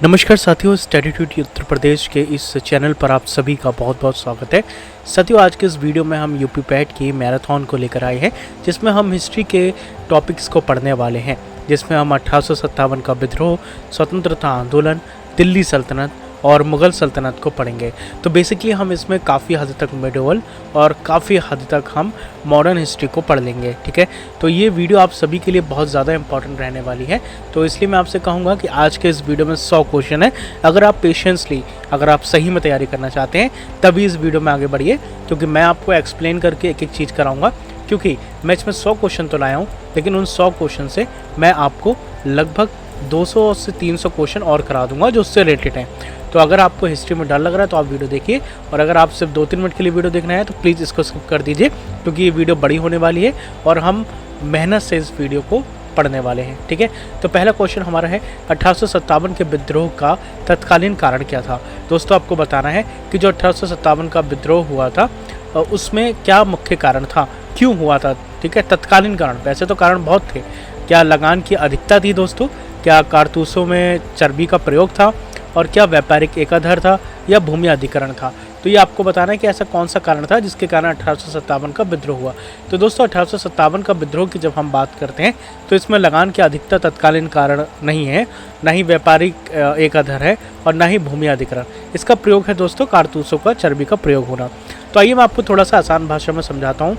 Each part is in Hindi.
नमस्कार साथियों, स्टडी ट्यूटी उत्तर प्रदेश के इस चैनल पर आप सभी का बहुत बहुत स्वागत है। साथियों, आज के इस वीडियो में हम यूपी पैट की मैराथन को लेकर आए हैं, जिसमें हम हिस्ट्री के टॉपिक्स को पढ़ने वाले हैं, जिसमें हम 1857 का विद्रोह, स्वतंत्रता आंदोलन, दिल्ली सल्तनत और मुग़ल सल्तनत को पढ़ेंगे। तो बेसिकली हम इसमें काफ़ी हद तक मिडोवल और काफ़ी हद तक हम मॉडर्न हिस्ट्री को पढ़ लेंगे। ठीक है, तो ये वीडियो आप सभी के लिए बहुत ज़्यादा इंपॉर्टेंट रहने वाली है। तो इसलिए मैं आपसे कहूँगा कि आज के इस वीडियो में 100 क्वेश्चन है। अगर आप पेशेंसली, अगर आप सही में तैयारी करना चाहते हैं, तभी इस वीडियो में आगे बढ़िए, क्योंकि मैं आपको एक्सप्लेन करके एक एक चीज़ कराऊँगा। क्योंकि मैं इसमें 100 क्वेश्चन तो लाया हूँ, लेकिन उन 100 क्वेश्चन से मैं आपको लगभग 200 से 300 क्वेश्चन और करा दूंगा जो उससे रिलेटेड हैं। तो अगर आपको हिस्ट्री में डर लग रहा है तो आप वीडियो देखिए, और अगर आप सिर्फ 2-3 मिनट के लिए वीडियो देखना है तो प्लीज़ इसको स्किप कर दीजिए, क्योंकि ये वीडियो बड़ी होने वाली है और हम मेहनत से इस वीडियो को पढ़ने वाले हैं। ठीक है, तो पहला क्वेश्चन हमारा है 1857 के विद्रोह का तत्कालीन कारण क्या था। दोस्तों, आपको बताना है कि जो 1857 का विद्रोह हुआ था उसमें क्या मुख्य कारण था, क्यों हुआ था। ठीक है, तत्कालीन कारण, वैसे तो कारण बहुत थे। क्या लगान की अधिकता थी दोस्तों, क्या कारतूसों में चर्बी का प्रयोग था, और क्या व्यापारिक एकाधार था, या भूमि अधिकरण था। तो ये आपको बताना है कि ऐसा कौन सा कारण था जिसके कारण 1857 का विद्रोह हुआ। तो दोस्तों, 1857 का विद्रोह की जब हम बात करते हैं तो इसमें लगान की अधिकता तत्कालीन कारण नहीं है, ना ही व्यापारिक एकाधार है, और ना ही भूमि अधिकरण। इसका प्रयोग है दोस्तों कारतूसों का चर्बी का प्रयोग होना। तो आइए मैं आपको थोड़ा सा आसान भाषा में समझाता हूँ।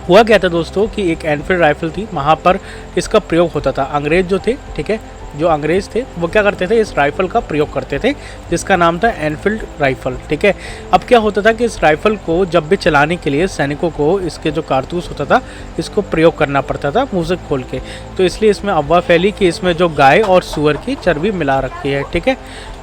हुआ क्या था दोस्तों कि एक एनफील्ड राइफल थी, वहाँ पर इसका प्रयोग होता था। अंग्रेज जो थे, ठीक है, जो अंग्रेज थे वो क्या करते थे, इस राइफल का प्रयोग करते थे, जिसका नाम था एनफील्ड राइफल। ठीक है, अब क्या होता था कि इस राइफल को जब भी चलाने के लिए सैनिकों को इसके जो कारतूस होता था इसको प्रयोग करना पड़ता था मुँह से खोल के। तो इसलिए इसमें अफवाह फैली कि इसमें जो गाय और सूअर की चर्बी मिला रखी है। ठीक है,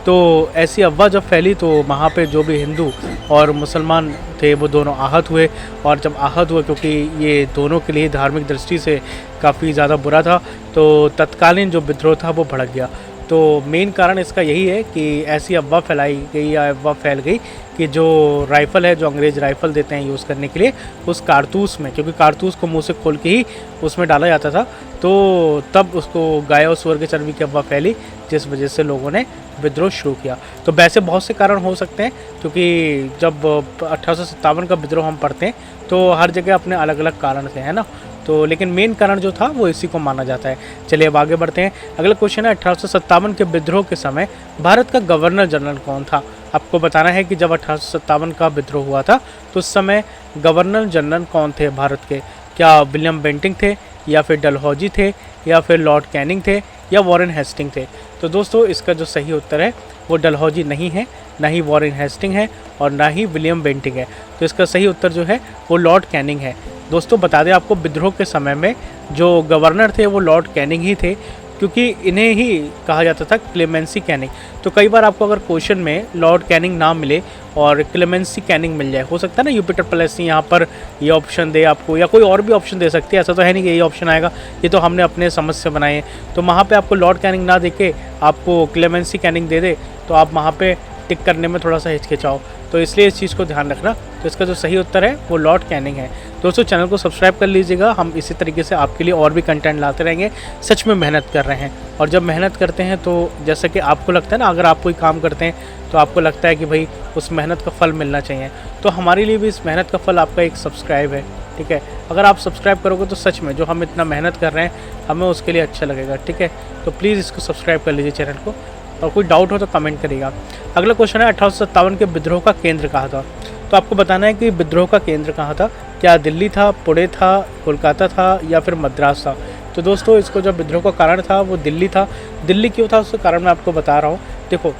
तो ऐसी अफवाह जब फैली तो वहाँ पे जो भी हिंदू और मुसलमान थे वो दोनों आहत हुए। और जब आहत हुए, क्योंकि ये दोनों के लिए धार्मिक दृष्टि से काफ़ी ज़्यादा बुरा था, तो तत्कालीन जो विद्रोह था वो भड़क गया। तो मेन कारण इसका यही है कि ऐसी अफवाह फैलाई गई या अफवाह फैल गई कि जो राइफ़ल है, जो अंग्रेज़ राइफ़ल देते हैं यूज़ करने के लिए, उस कारतूस में, क्योंकि कारतूस को मुंह से खोल के ही उसमें डाला जाता था, तो तब उसको गाय और सूअर की चर्बी की अफवाह फैली, जिस वजह से लोगों ने विद्रोह शुरू किया। तो वैसे बहुत से कारण हो सकते हैं, क्योंकि जब 1857 का विद्रोह हम पढ़ते हैं तो हर जगह अपने अलग अलग कारण थे, है ना। तो लेकिन मेन कारण जो था वो इसी को माना जाता है। चलिए अब आगे बढ़ते हैं। अगला क्वेश्चन है 1857 के विद्रोह के समय भारत का गवर्नर जनरल कौन था। आपको बताना है कि जब 1857 का विद्रोह हुआ था तो उस समय गवर्नर जनरल कौन थे भारत के। क्या विलियम बेंटिंग थे, या फिर डलहौजी थे, या फिर लॉर्ड कैनिंग थे, या वॉरेन हेस्टिंग थे। तो दोस्तों, इसका जो सही उत्तर है वो डलहौजी नहीं है, ना ही वॉरेन हेस्टिंग है, और ना ही विलियम बेंटिंग है। तो इसका सही उत्तर जो है वो लॉर्ड कैनिंग है। दोस्तों, बता दें आपको, विद्रोह के समय में जो गवर्नर थे वो लॉर्ड कैनिंग ही थे, क्योंकि इन्हें ही कहा जाता था क्लेमेंसी कैनिंग। तो कई बार आपको अगर क्वेश्चन में लॉर्ड कैनिंग नाम मिले और क्लेमेंसी कैनिंग मिल जाए, हो सकता है ना यूपिटर प्लेसी यहाँ पर ये ऑप्शन दे आपको, या कोई और भी ऑप्शन दे सकती है। ऐसा तो है नहीं कि यही ऑप्शन आएगा, ये तो हमने अपने समझ से बनाए हैं। तो वहाँ पे आपको लॉर्ड कैनिंग ना देके आपको क्लेमेंसी कैनिंग दे दे, तो आप वहाँ पे टिक करने में थोड़ा सा हिचकिचाओ। तो इसलिए इस चीज़ को ध्यान रखना। तो इसका जो सही उत्तर है वो लॉर्ड कैनिंग है। दोस्तों, चैनल को सब्सक्राइब कर लीजिएगा, हम इसी तरीके से आपके लिए और भी कंटेंट लाते रहेंगे। सच में मेहनत कर रहे हैं, और जब मेहनत करते हैं तो जैसे कि आपको लगता है ना, अगर आप कोई काम करते हैं तो आपको लगता है कि भाई उस मेहनत का फल मिलना चाहिए, तो हमारे लिए भी इस मेहनत का फल आपका एक सब्सक्राइब है। ठीक है, अगर आप सब्सक्राइब करोगे तो सच में जो हम इतना मेहनत कर रहे हैं हमें उसके लिए अच्छा लगेगा। ठीक है, तो प्लीज़ इसको सब्सक्राइब कर लीजिए चैनल को, और कोई डाउट हो तो कमेंट करिएगा। अगला क्वेश्चन है 1857 के विद्रोह का केंद्र कहाँ था। तो आपको बताना है कि विद्रोह का केंद्र कहाँ था। क्या दिल्ली था, पुणे था, कोलकाता था, या फिर मद्रास था। तो दोस्तों, इसको जो विद्रोह का कारण था वो दिल्ली था। दिल्ली क्यों था उसका कारण मैं आपको बता रहा हूँ। देखो,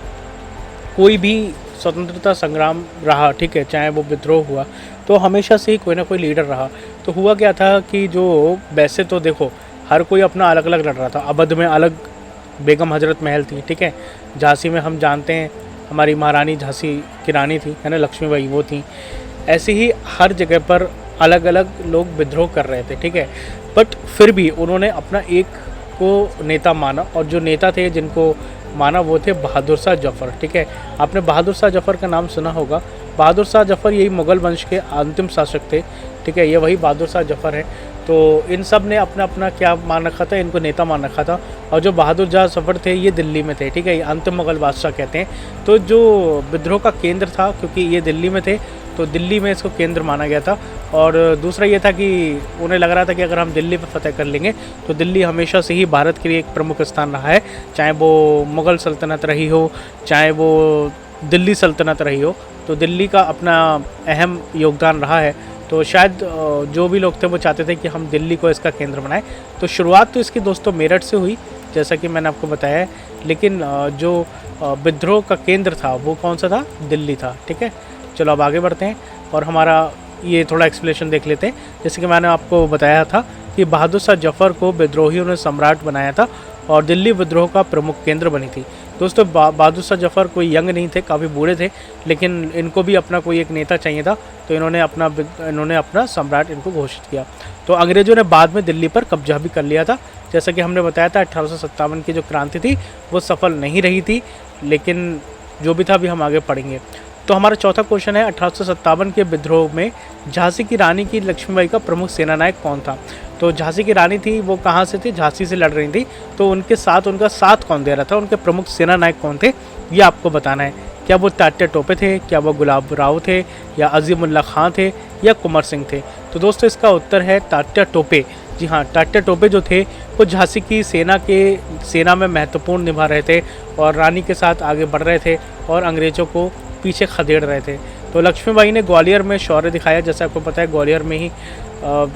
कोई भी स्वतंत्रता संग्राम रहा, ठीक है, चाहे वो विद्रोह हुआ, तो हमेशा से ही कोई ना कोई लीडर रहा। तो हुआ क्या था कि जो, वैसे तो देखो हर कोई अपना अलग अलग लड़ रहा था। अवध में अलग बेगम हजरत महल थी, ठीक है, झांसी में हम जानते हैं हमारी महारानी झांसी की रानी थी, है ना, लक्ष्मीबाई, वो थी। ऐसे ही हर जगह पर अलग अलग लोग विद्रोह कर रहे थे, ठीक है, बट फिर भी उन्होंने अपना एक को नेता माना, और जो नेता थे जिनको माना वो थे बहादुर शाह जफ़र। ठीक है, आपने बहादुर शाह जफ़र का नाम सुना होगा। बहादुर शाह जफ़र यही मुग़ल वंश के अंतिम शासक थे। ठीक है, ये वही बहादुर शाह जफ़र है। तो इन सब ने अपना अपना क्या मान रखा था, इनको नेता मान रखा था। और जो बहादुर शाह जफ़र थे ये दिल्ली में थे, ठीक है, ये अंतिम मुग़ल बादशाह कहते हैं। तो जो विद्रोह का केंद्र था, क्योंकि ये दिल्ली में थे तो दिल्ली में इसको केंद्र माना गया था। और दूसरा ये था कि उन्हें लग रहा था कि अगर हम दिल्ली पर फतह कर लेंगे तो दिल्ली हमेशा से ही भारत के लिए एक प्रमुख स्थान रहा है, चाहे वो मुग़ल सल्तनत रही हो, चाहे वो दिल्ली सल्तनत रही हो, तो दिल्ली का अपना अहम योगदान रहा है। तो शायद जो भी लोग थे वो चाहते थे कि हम दिल्ली को इसका केंद्र बनाएं। तो शुरुआत तो इसकी दोस्तों मेरठ से हुई, जैसा कि मैंने आपको बताया है, लेकिन जो विद्रोह का केंद्र था वो कौन सा था, दिल्ली था, ठीक है। चलो अब आगे बढ़ते हैं और हमारा ये थोड़ा एक्सप्लेनेशन देख लेते हैं। जैसे कि मैंने आपको बताया था कि बहादुर शाह जफ़र को विद्रोहियों ने सम्राट बनाया था और दिल्ली विद्रोह का प्रमुख केंद्र बनी थी। दोस्तों बहादुर शाह जफ़र कोई यंग नहीं थे, काफ़ी बूढ़े थे, लेकिन इनको भी अपना कोई एक नेता चाहिए था, तो इन्होंने अपना सम्राट इनको घोषित किया। तो अंग्रेज़ों ने बाद में दिल्ली पर कब्जा भी कर लिया था। जैसा कि हमने बताया था 1857 की जो क्रांति थी वो सफल नहीं रही थी, लेकिन जो भी था अभी हम आगे पढ़ेंगे। तो हमारा चौथा क्वेश्चन है, 1857 के विद्रोह में झांसी की रानी की लक्ष्मीबाई का प्रमुख सेनानायक कौन था। तो झांसी की रानी थी वो कहाँ से थी, झांसी से लड़ रही थी, तो उनके साथ उनका साथ कौन दे रहा था, उनके प्रमुख सेनानायक कौन थे, ये आपको बताना है। क्या वो तात्या टोपे थे, क्या वो गुलाब राव थे, या अजीमुल्ला खां थे, या कुंवर सिंह थे। तो दोस्तों इसका उत्तर है तात्या टोपे। जी हाँ, तात्या टोपे जो थे वो झांसी की सेना में महत्वपूर्ण निभा रहे थे और रानी के साथ आगे बढ़ रहे थे और अंग्रेज़ों को पीछे खदेड़ रहे थे। तो लक्ष्मीबाई ने ग्वालियर में शौर्य दिखाया, जैसे आपको पता है ग्वालियर में ही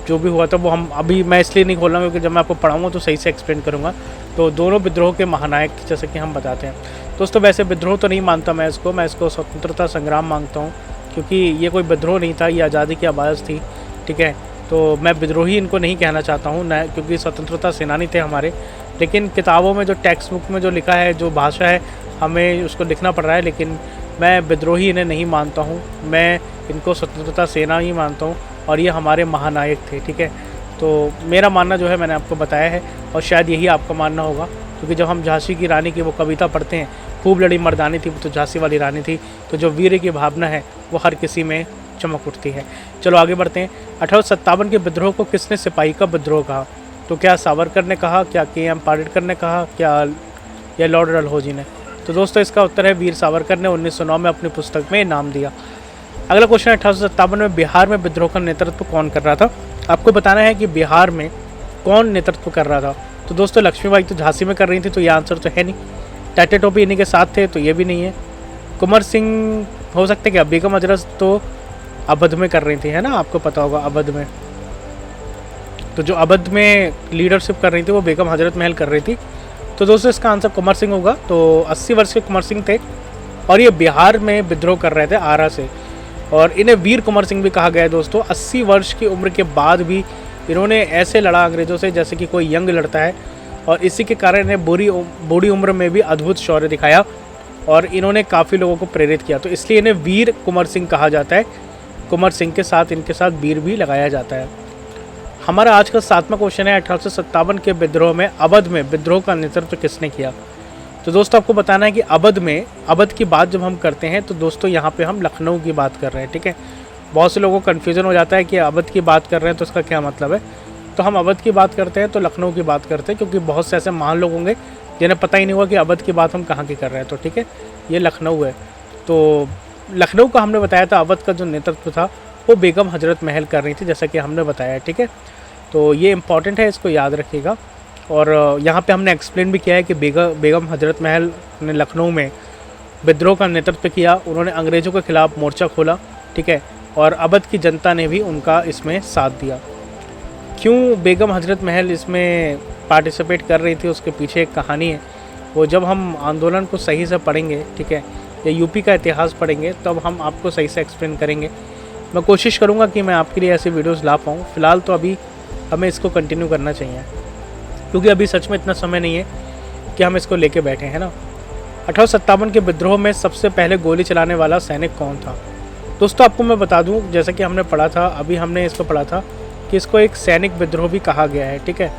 जो भी हुआ था वो हम अभी मैं इसलिए नहीं खोल रहा हूँ क्योंकि जब मैं आपको पढ़ाऊँगा तो सही से एक्सप्लेन करूँगा। तो दोनों विद्रोह के महानायक जैसे कि हम बताते हैं। दोस्तों वैसे विद्रोह तो नहीं मानता मैं इसको स्वतंत्रता संग्राम मांगता हूँ, क्योंकि ये कोई विद्रोह नहीं था, ये आज़ादी की आवाज़ थी, ठीक है। तो मैं विद्रोही इनको नहीं कहना चाहता हूँ न, क्योंकि स्वतंत्रता सेनानी थे हमारे, लेकिन किताबों में जो टेक्स्ट बुक में जो लिखा है, जो भाषा है, हमें उसको लिखना पड़ रहा है, लेकिन मैं विद्रोही इन्हें नहीं मानता हूँ, मैं इनको स्वतंत्रता सेना ही मानता हूँ और ये हमारे महानायक थे, ठीक है। तो मेरा मानना जो है मैंने आपको बताया है और शायद यही आपका मानना होगा, क्योंकि जब हम झांसी की रानी की वो कविता पढ़ते हैं, खूब लड़ी मर्दानी थी तो झांसी वाली रानी थी, तो जो वीर की भावना है वो हर किसी में चमक उठती है। चलो आगे बढ़ते हैं। 1857 के विद्रोह को किसने सिपाही का विद्रोह कहा। तो क्या सावरकर ने कहा, क्या के.एम. पार्टिकर ने कहा, क्या या लॉर्ड डलहौजी ने। तो दोस्तों इसका उत्तर है वीर सावरकर ने 1909 में अपनी पुस्तक में नाम दिया। अगला क्वेश्चन है, 1857 में बिहार में विद्रोह का नेतृत्व कौन कर रहा था। आपको बताना है कि बिहार में कौन नेतृत्व कर रहा था। तो दोस्तों लक्ष्मीबाई तो झांसी में कर रही थी, तो यह आंसर तो है नहीं। तात्या टोपे इन्हीं के साथ थे, तो ये भी नहीं है। कुंवर सिंह हो सकते हैं क्या। बेगम हजरत तो अवध में कर रही थी, है ना, आपको पता होगा अवध में। तो जो अवध में लीडरशिप कर रही थी वो बेगम हजरत महल कर रही थी। तो दोस्तों इसका आंसर कुंवर सिंह होगा। तो 80 वर्ष के कुंवर सिंह थे और ये बिहार में विद्रोह कर रहे थे आरा से, और इन्हें वीर कुंवर सिंह भी कहा गया है। दोस्तों 80 वर्ष की उम्र के बाद भी इन्होंने ऐसे लड़ा अंग्रेज़ों से जैसे कि कोई यंग लड़ता है, और इसी के कारण इन्हें बूढ़ी उम्र में भी अद्भुत शौर्य दिखाया और इन्होंने काफ़ी लोगों को प्रेरित किया। तो इसलिए इन्हें वीर कुंवर सिंह कहा जाता है। कुंवर सिंह के साथ इनके साथ वीर भी लगाया जाता है। हमारा आज का 7वां क्वेश्चन है, 1857 के विद्रोह में अवध में विद्रोह का नेतृत्व किसने किया। तो दोस्तों आपको बताना है कि अवध की बात जब हम करते हैं तो दोस्तों यहाँ पे हम लखनऊ की बात कर रहे हैं, ठीक है। बहुत से लोगों को कन्फ्यूज़न हो जाता है कि अवध की बात कर रहे हैं तो इसका क्या मतलब है। तो हम अवध की बात करते हैं तो लखनऊ की बात करते हैं, क्योंकि बहुत से ऐसे महान लोग होंगे जिन्हें पता ही नहीं हुआ कि अवध की बात हम कहाँ की कर रहे हैं। तो ठीक है, ये लखनऊ है। तो लखनऊ का हमने बताया था, अवध का जो नेतृत्व था वो बेगम हजरत महल कर रही थी, जैसा कि हमने बताया, ठीक है। तो ये इंपॉर्टेंट है, इसको याद रखिएगा। और यहाँ पे हमने एक्सप्लेन भी किया है कि बेगम हजरत महल ने लखनऊ में विद्रोह का नेतृत्व किया। उन्होंने अंग्रेज़ों के खिलाफ मोर्चा खोला, ठीक है, और अवध की जनता ने भी उनका इसमें साथ दिया। क्यों बेगम हजरत महल इसमें पार्टिसिपेट कर रही थी, उसके पीछे एक कहानी है। वो जब हम आंदोलन को सही से पढ़ेंगे, ठीक है, या यूपी का इतिहास पढ़ेंगे, तब हम आपको सही से एक्सप्लेन करेंगे। मैं कोशिश करूँगा कि मैं आपके लिए ऐसे वीडियोज़ ला पाऊँ। फ़िलहाल तो अभी हमें इसको कंटिन्यू करना चाहिए, क्योंकि अभी सच में इतना समय नहीं है कि हम इसको लेके बैठे हैं ना। 1857 के विद्रोह में सबसे पहले गोली चलाने वाला सैनिक कौन था। दोस्तों आपको मैं बता दूं, जैसा कि हमने पढ़ा था, अभी हमने इसको पढ़ा था कि इसको एक सैनिक विद्रोह भी कहा गया है, ठीक है।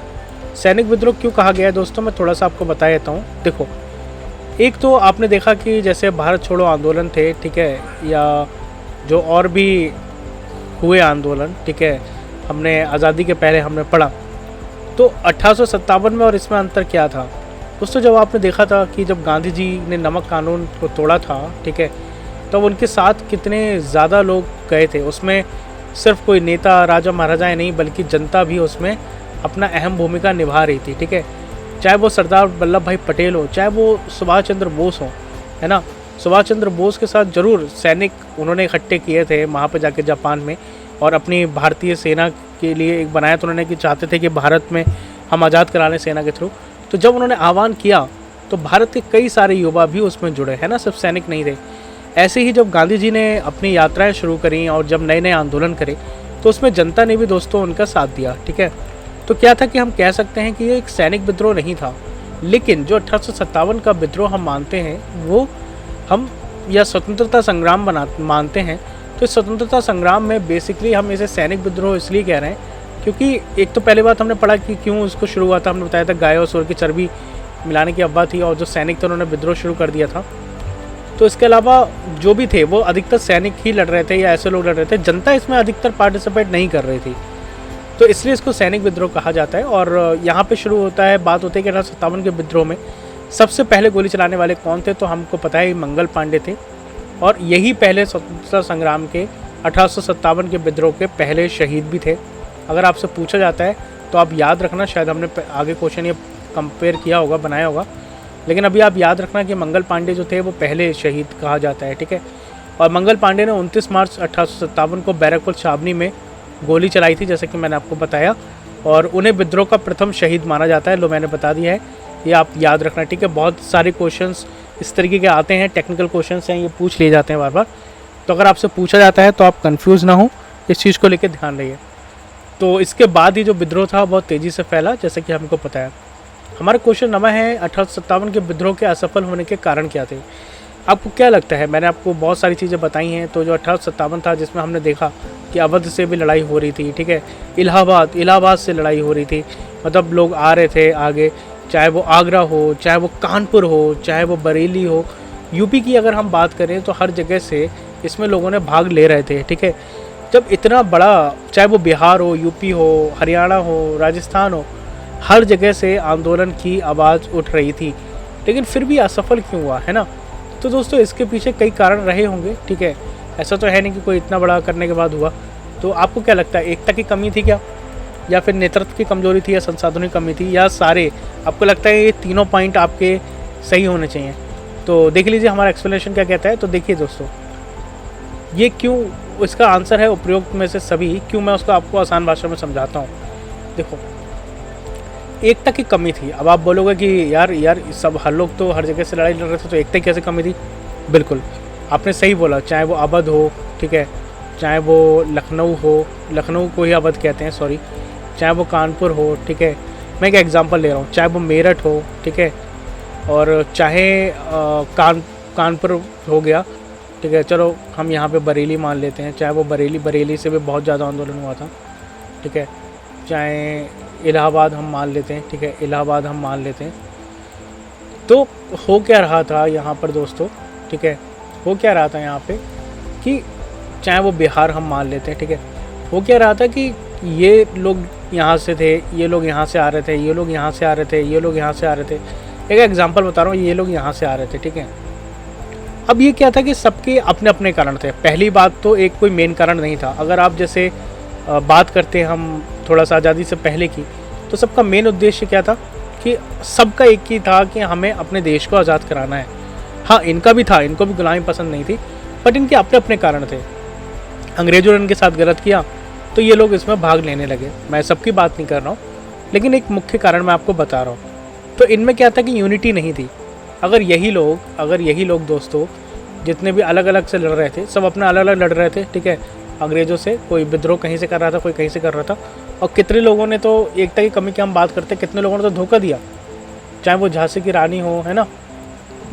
सैनिक विद्रोह क्यों कहा गया है दोस्तों, मैं थोड़ा सा आपको बता देता हूँ। देखो, एक तो आपने देखा कि जैसे भारत छोड़ो आंदोलन थे, ठीक है, या जो और भी हुए आंदोलन, ठीक है, हमने आज़ादी के पहले हमने पढ़ा। तो 1857 में और इसमें अंतर क्या था दोस्तों? जब आपने देखा था कि जब गांधी जी ने नमक कानून को तोड़ा था, ठीक है, तब उनके साथ कितने ज़्यादा लोग गए थे। उसमें सिर्फ कोई नेता राजा महाराजाएं नहीं बल्कि जनता भी उसमें अपना अहम भूमिका निभा रही थी, ठीक है। चाहे वो सरदार वल्लभ भाई पटेल हो, चाहे वो सुभाष चंद्र बोस हो, है ना। सुभाष चंद्र बोस के साथ ज़रूर सैनिक उन्होंने इकट्ठे किए थे वहाँ पे जाके जापान में, और अपनी भारतीय सेना के लिए एक बनाया तो उन्होंने कि चाहते थे कि भारत में हम आज़ाद करा लें सेना के थ्रू। तो जब उन्होंने आह्वान किया तो भारत के कई सारे युवा भी उसमें जुड़े, है ना, सिर्फ सैनिक नहीं थे। ऐसे ही जब गांधी जी ने अपनी यात्राएं शुरू करी और जब नए नए आंदोलन करे तो उसमें जनता ने भी दोस्तों उनका साथ दिया, ठीक है। तो क्या था कि हम कह सकते हैं कि ये एक सैनिक विद्रोह नहीं था, लेकिन जो 1857 का विद्रोह हम मानते हैं वो हम या स्वतंत्रता संग्राम मानते हैं। तो इस स्वतंत्रता संग्राम में बेसिकली हम इसे सैनिक विद्रोह इसलिए कह रहे हैं क्योंकि एक तो पहले बात हमने पढ़ा कि क्यों उसको शुरू हुआ था। हमने बताया था गाय और सूअर की चर्बी मिलाने की अफवाह थी और जो सैनिक थे उन्होंने विद्रोह शुरू कर दिया था। तो इसके अलावा जो भी थे वो अधिकतर सैनिक ही लड़ रहे थे या ऐसे लोग लड़ रहे थे, जनता इसमें अधिकतर पार्टिसिपेट नहीं कर रही थी, तो इसलिए इसको सैनिक विद्रोह कहा जाता है। और यहाँ पे शुरू होता है, बात होती है कि 1857 के विद्रोह में सबसे पहले गोली चलाने वाले कौन थे? तो हमको पता है मंगल पांडे थे, और यही पहले स्वतंत्रता संग्राम के 1857 के विद्रोह के पहले शहीद भी थे। अगर आपसे पूछा जाता है तो आप याद रखना, शायद हमने आगे क्वेश्चन ये कंपेयर किया होगा, बनाया होगा, लेकिन अभी आप याद रखना कि मंगल पांडे जो थे वो पहले शहीद कहा जाता है, ठीक है। और मंगल पांडे ने 29 मार्च 1857 को बैरकपुर छावनी में गोली चलाई थी, जैसे कि मैंने आपको बताया, और उन्हें विद्रोह का प्रथम शहीद माना जाता है। लो मैंने बता दिया है, ये आप याद रखना, ठीक है। बहुत सारे क्वेश्चंस इस तरीके के आते हैं, टेक्निकल क्वेश्चंस हैं, ये पूछ लिए जाते हैं बार बार। तो अगर आपसे पूछा जाता है तो आप कंफ्यूज ना हो, इस चीज़ को लेकर ध्यान रहिए। तो इसके बाद ही जो विद्रोह था बहुत तेज़ी से फैला, जैसे कि हमको पता है। हमारा क्वेश्चन नंबर है 1857 के विद्रोह के असफल होने के कारण क्या थे? आपको क्या लगता है? मैंने आपको बहुत सारी चीज़ें बताई हैं। तो जो 1857 था जिसमें हमने देखा कि अवध से भी लड़ाई हो रही थी, ठीक है, इलाहाबाद से लड़ाई हो रही थी, मतलब लोग आ रहे थे आगे, चाहे वो आगरा हो, चाहे वो कानपुर हो, चाहे वो बरेली हो, यूपी की अगर हम बात करें तो हर जगह से इसमें लोगों ने भाग ले रहे थे, ठीक है। जब इतना बड़ा, चाहे वो बिहार हो, यूपी हो, हरियाणा हो, राजस्थान हो, हर जगह से आंदोलन की आवाज़ उठ रही थी, लेकिन फिर भी असफल क्यों हुआ, है ना। तो दोस्तों इसके पीछे कई कारण रहे होंगे, ठीक है। ऐसा तो है नहीं कि कोई इतना बड़ा करने के बाद हुआ। तो आपको क्या लगता है, एकता की कमी थी क्या, या फिर नेतृत्व की कमजोरी थी, या संसाधनों की कमी थी, या सारे? आपको लगता है ये तीनों पॉइंट आपके सही होने चाहिए? तो देख लीजिए हमारा एक्सप्लेनेशन क्या कहता है। तो देखिए दोस्तों, ये क्यों, इसका आंसर है उपरोक्त में से सभी। क्यों, मैं उसको आपको आसान भाषा में समझाता हूँ। देखो, एकता की कमी थी। अब आप बोलोगे कि यार सब हर लोग तो हर जगह से लड़ाई लड़ रहे थे, तो एकता की कैसे कमी थी? बिल्कुल आपने सही बोला। चाहे वो अवध हो, ठीक है, चाहे वो लखनऊ हो, लखनऊ को ही अवध कहते हैं, सॉरी, चाहे वो कानपुर हो, ठीक है, मैं एक एग्जांपल ले रहा हूँ, चाहे वो मेरठ हो, ठीक है, और चाहे कानपुर हो गया, ठीक है, चलो हम यहाँ पे बरेली मान लेते हैं, चाहे वो बरेली से भी बहुत ज़्यादा आंदोलन हुआ था, ठीक है, चाहे इलाहाबाद हम मान लेते हैं, ठीक है, इलाहाबाद हम मान लेते हैं। तो हो क्या रहा था यहाँ पर दोस्तों, ठीक है, हो क्या रहा था यहाँ पे कि चाहे वो बिहार हम मान लेते हैं, ठीक है, हो क्या रहा था कि ये लोग यहाँ से थे, ये लोग यहाँ से आ रहे थे, ये लोग यहाँ से आ रहे थे, ये लोग यहाँ से आ रहे थे। एक एग्जांपल बता रहा हूँ, ये लोग यहाँ से आ रहे थे, ठीक है। अब ये क्या था कि सबके अपने अपने कारण थे। पहली बात तो एक कोई मेन कारण नहीं था। अगर आप जैसे बात करते हैं हम थोड़ा सा आज़ादी से पहले की, तो सबका मेन उद्देश्य क्या था कि सबका एक ही था कि हमें अपने देश को आज़ाद कराना है। हाँ, इनका भी था, इनको भी गुलामी पसंद नहीं थी, बट इनके अपने अपने कारण थे। अंग्रेज़ों ने इनके साथ गलत किया तो ये लोग इसमें भाग लेने लगे। मैं सबकी बात नहीं कर रहा हूँ, लेकिन एक मुख्य कारण मैं आपको बता रहा हूँ। तो इनमें क्या था कि यूनिटी नहीं थी। अगर यही लोग दोस्तों जितने भी अलग अलग से लड़ रहे थे, सब अपना अलग अलग लड़ रहे थे, ठीक है, अंग्रेज़ों से, कोई विद्रोह कहीं से कर रहा था, कोई कहीं से कर रहा था, और कितने लोगों ने तो एकता की कमी की हम बात करते हैं, कितने लोगों ने तो धोखा दिया, चाहे वो झांसी की रानी हो, है ना।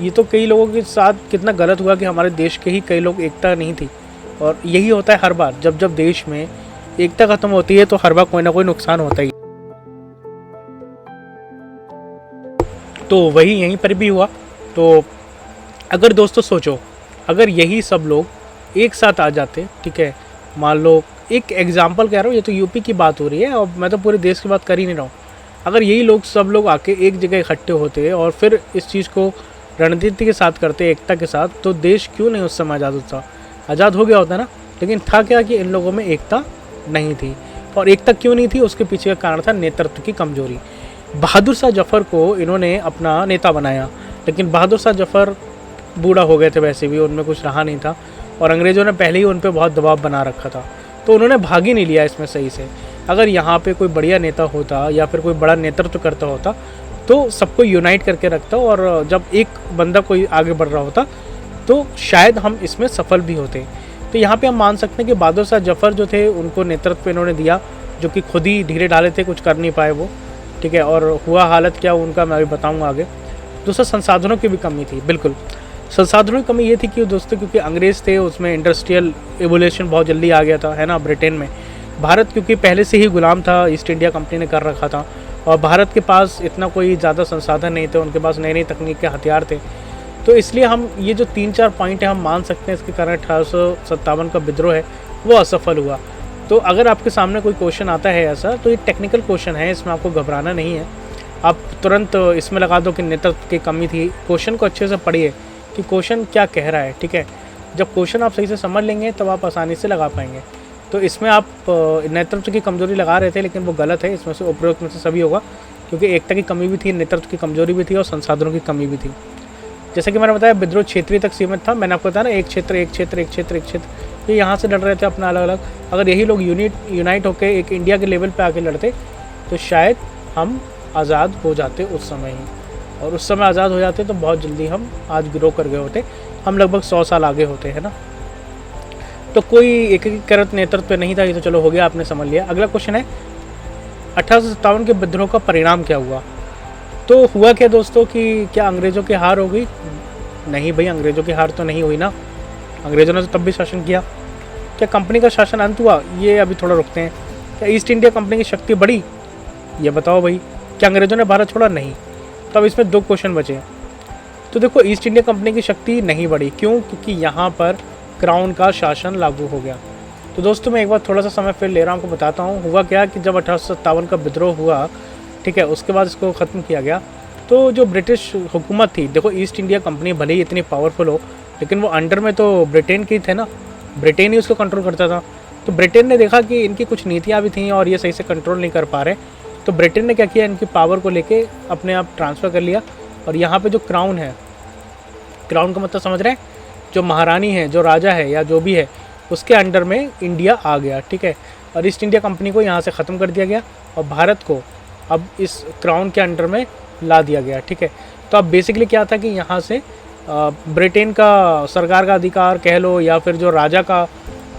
ये तो कई लोगों के साथ कितना गलत हुआ कि हमारे देश के ही कई लोग, एकता नहीं थी। और यही होता है हर बार, जब जब देश में एकता खत्म होती है तो हर बार कोई ना कोई नुकसान होता ही। तो वही यहीं पर भी हुआ। तो अगर दोस्तों सोचो, अगर यही सब लोग एक साथ आ जाते, ठीक है, मान लो एक एग्जांपल कह रहा हूँ, ये तो यूपी की बात हो रही है और मैं तो पूरे देश की बात कर ही नहीं रहा हूँ। अगर यही लोग सब लोग आके एक जगह इकट्ठे होते और फिर इस चीज़ को रणनीति के साथ करते, एकता के साथ, तो देश क्यों नहीं उस समय आज़ाद होता? आज़ाद हो गया होता ना। लेकिन था क्या कि इन लोगों में एकता नहीं थी। और एकता क्यों नहीं थी, उसके पीछे का कारण था नेतृत्व की कमजोरी। बहादुर शाह जफ़र को इन्होंने अपना नेता बनाया, लेकिन बहादुर शाह जफ़र बूढ़ा हो गए थे, वैसे भी उनमें कुछ रहा नहीं था और अंग्रेज़ों ने पहले ही उन पर बहुत दबाव बना रखा था, तो उन्होंने भाग ही नहीं लिया इसमें सही से। अगर यहाँ पे कोई बढ़िया नेता होता या फिर कोई बड़ा नेतृत्व करता होता तो सबको यूनाइट करके रखता, और जब एक बंदा कोई आगे बढ़ रहा होता तो शायद हम इसमें सफल भी होते। तो यहाँ पे हम मान सकते हैं कि बहादुर शाह जफ़र जो थे उनको नेतृत्व इन्होंने दिया, जो कि खुद ही ढीले ढाले थे, कुछ कर नहीं पाए वो, ठीक है। और हुआ हालत क्या उनका मैं अभी बताऊँगा आगे। दूसरा, संसाधनों की भी कमी थी। बिल्कुल संसाधनों की कमी ये थी कि दोस्तों, क्योंकि अंग्रेज़ थे, उसमें इंडस्ट्रियल एवोल्यूशन बहुत जल्दी आ गया था, है ना, ब्रिटेन में। भारत क्योंकि पहले से ही गुलाम था, ईस्ट इंडिया कंपनी ने कर रखा था, और भारत के पास इतना कोई ज़्यादा संसाधन नहीं थे, उनके पास नई नई तकनीक के हथियार थे। तो इसलिए हम ये जो 3-4 पॉइंट है हम मान सकते हैं इसके कारण 1857 का विद्रोह है वो असफल हुआ। तो अगर आपके सामने कोई क्वेश्चन आता है ऐसा, तो ये टेक्निकल क्वेश्चन है, इसमें आपको घबराना नहीं है। आप तुरंत इसमें लगा दो कि नेतृत्व की कमी थी। क्वेश्चन को अच्छे से पढ़िए कि क्वेश्चन क्या कह रहा है, ठीक है। जब क्वेश्चन आप सही से समझ लेंगे तब आप आसानी से लगा पाएंगे। तो इसमें आप नेतृत्व की कमजोरी लगा रहे थे, लेकिन वो गलत है। इसमें से उपरोक्त में से सभी होगा, क्योंकि एकता की कमी भी थी, नेतृत्व की कमजोरी भी थी और संसाधनों की कमी भी थी। जैसे कि मैंने बताया, विद्रोह क्षेत्रीय तक सीमित था। मैंने आपको बताया ना, एक क्षेत्र एक क्षेत्र एक क्षेत्र एक क्षेत्र, ये यहाँ से लड़ रहे थे अपना अलग अलग। अगर यही लोग यूनाइट होकर एक इंडिया के लेवल पे आके लड़ते तो शायद हम आज़ाद हो जाते उस समय ही, और उस समय आज़ाद हो जाते तो बहुत जल्दी हम आज ग्रो कर गए होते। हम लगभग 100 साल आगे होते, है ना। तो कोई एकीकृत नेतृत्व नहीं था, ये तो चलो हो गया, आपने समझ लिया। अगला क्वेश्चन है 1857 के विद्रोह का परिणाम क्या हुआ। तो हुआ क्या दोस्तों कि क्या अंग्रेज़ों की हार हो गई? नहीं भाई, अंग्रेज़ों की हार तो नहीं हुई ना, अंग्रेज़ों ने तो तब भी शासन किया। क्या कंपनी का शासन अंत हुआ? ये अभी थोड़ा रुकते हैं। क्या ईस्ट इंडिया कंपनी की शक्ति बढ़ी? ये बताओ भाई। क्या अंग्रेज़ों ने भारत छोड़ा? नहीं। तो अब इसमें 2 क्वेश्चन बचे। तो देखो, ईस्ट इंडिया कंपनी की शक्ति नहीं बढ़ी, क्यों? क्योंकि यहाँ पर क्राउन का शासन लागू हो गया। तो दोस्तों मैं एक बार थोड़ा सा समय फिर ले रहा हूँ, आपको बताता हूँ। हुआ क्या कि जब 1857 का विद्रोह हुआ, ठीक है, उसके बाद इसको ख़त्म किया गया। तो जो ब्रिटिश हुकूमत थी, देखो ईस्ट इंडिया कंपनी भले ही इतनी पावरफुल हो, लेकिन वो अंडर में तो ब्रिटेन की थे ना, ब्रिटेन ही उसको कंट्रोल करता था। तो ब्रिटेन ने देखा कि इनकी कुछ नीतियाँ भी थीं और ये सही से कंट्रोल नहीं कर पा रहे, तो ब्रिटेन ने क्या किया, इनकी पावर को लेके अपने आप ट्रांसफ़र कर लिया। और यहाँ पे जो क्राउन है, क्राउन का मतलब समझ रहे हैं, जो महारानी है, जो राजा है या जो भी है, उसके अंडर में इंडिया आ गया, ठीक है। और ईस्ट इंडिया कंपनी को यहाँ से ख़त्म कर दिया गया और भारत को अब इस क्राउन के अंडर में ला दिया गया, ठीक है। तो अब बेसिकली क्या था कि यहाँ से ब्रिटेन का सरकार का अधिकार कह लो, या फिर जो राजा का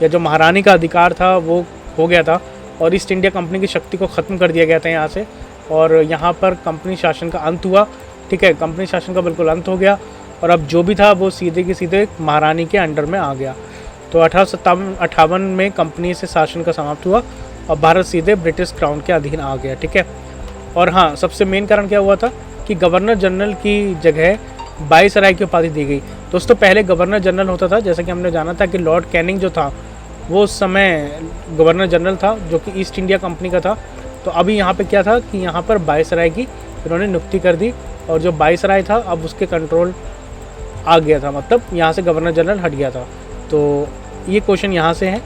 या जो महारानी का अधिकार था वो हो गया था, और ईस्ट इंडिया कंपनी की शक्ति को ख़त्म कर दिया गया था यहाँ से। और यहाँ पर कंपनी शासन का अंत हुआ, ठीक है, कंपनी शासन का बिल्कुल अंत हो गया। और अब जो भी था वो सीधे के सीधे महारानी के अंडर में आ गया। तो 1858 में कंपनी से शासन का समाप्त हुआ और भारत सीधे ब्रिटिश क्राउन के अधीन आ गया, ठीक है। और हाँ, सबसे मेन कारण क्या हुआ था कि गवर्नर जनरल की जगह वायसराय की उपाधि दी गई। दोस्तों पहले गवर्नर जनरल होता था, जैसा कि हमने जाना था कि लॉर्ड कैनिंग जो था वो उस समय गवर्नर जनरल था, जो कि ईस्ट इंडिया कंपनी का था। तो अभी यहाँ पे क्या था कि यहाँ पर वायसराय की इन्होंने नियुक्ति कर दी, और जो वायसराय था अब उसके कंट्रोल आ गया था, मतलब यहाँ से गवर्नर जनरल हट गया था। तो ये क्वेश्चन यहाँ से है।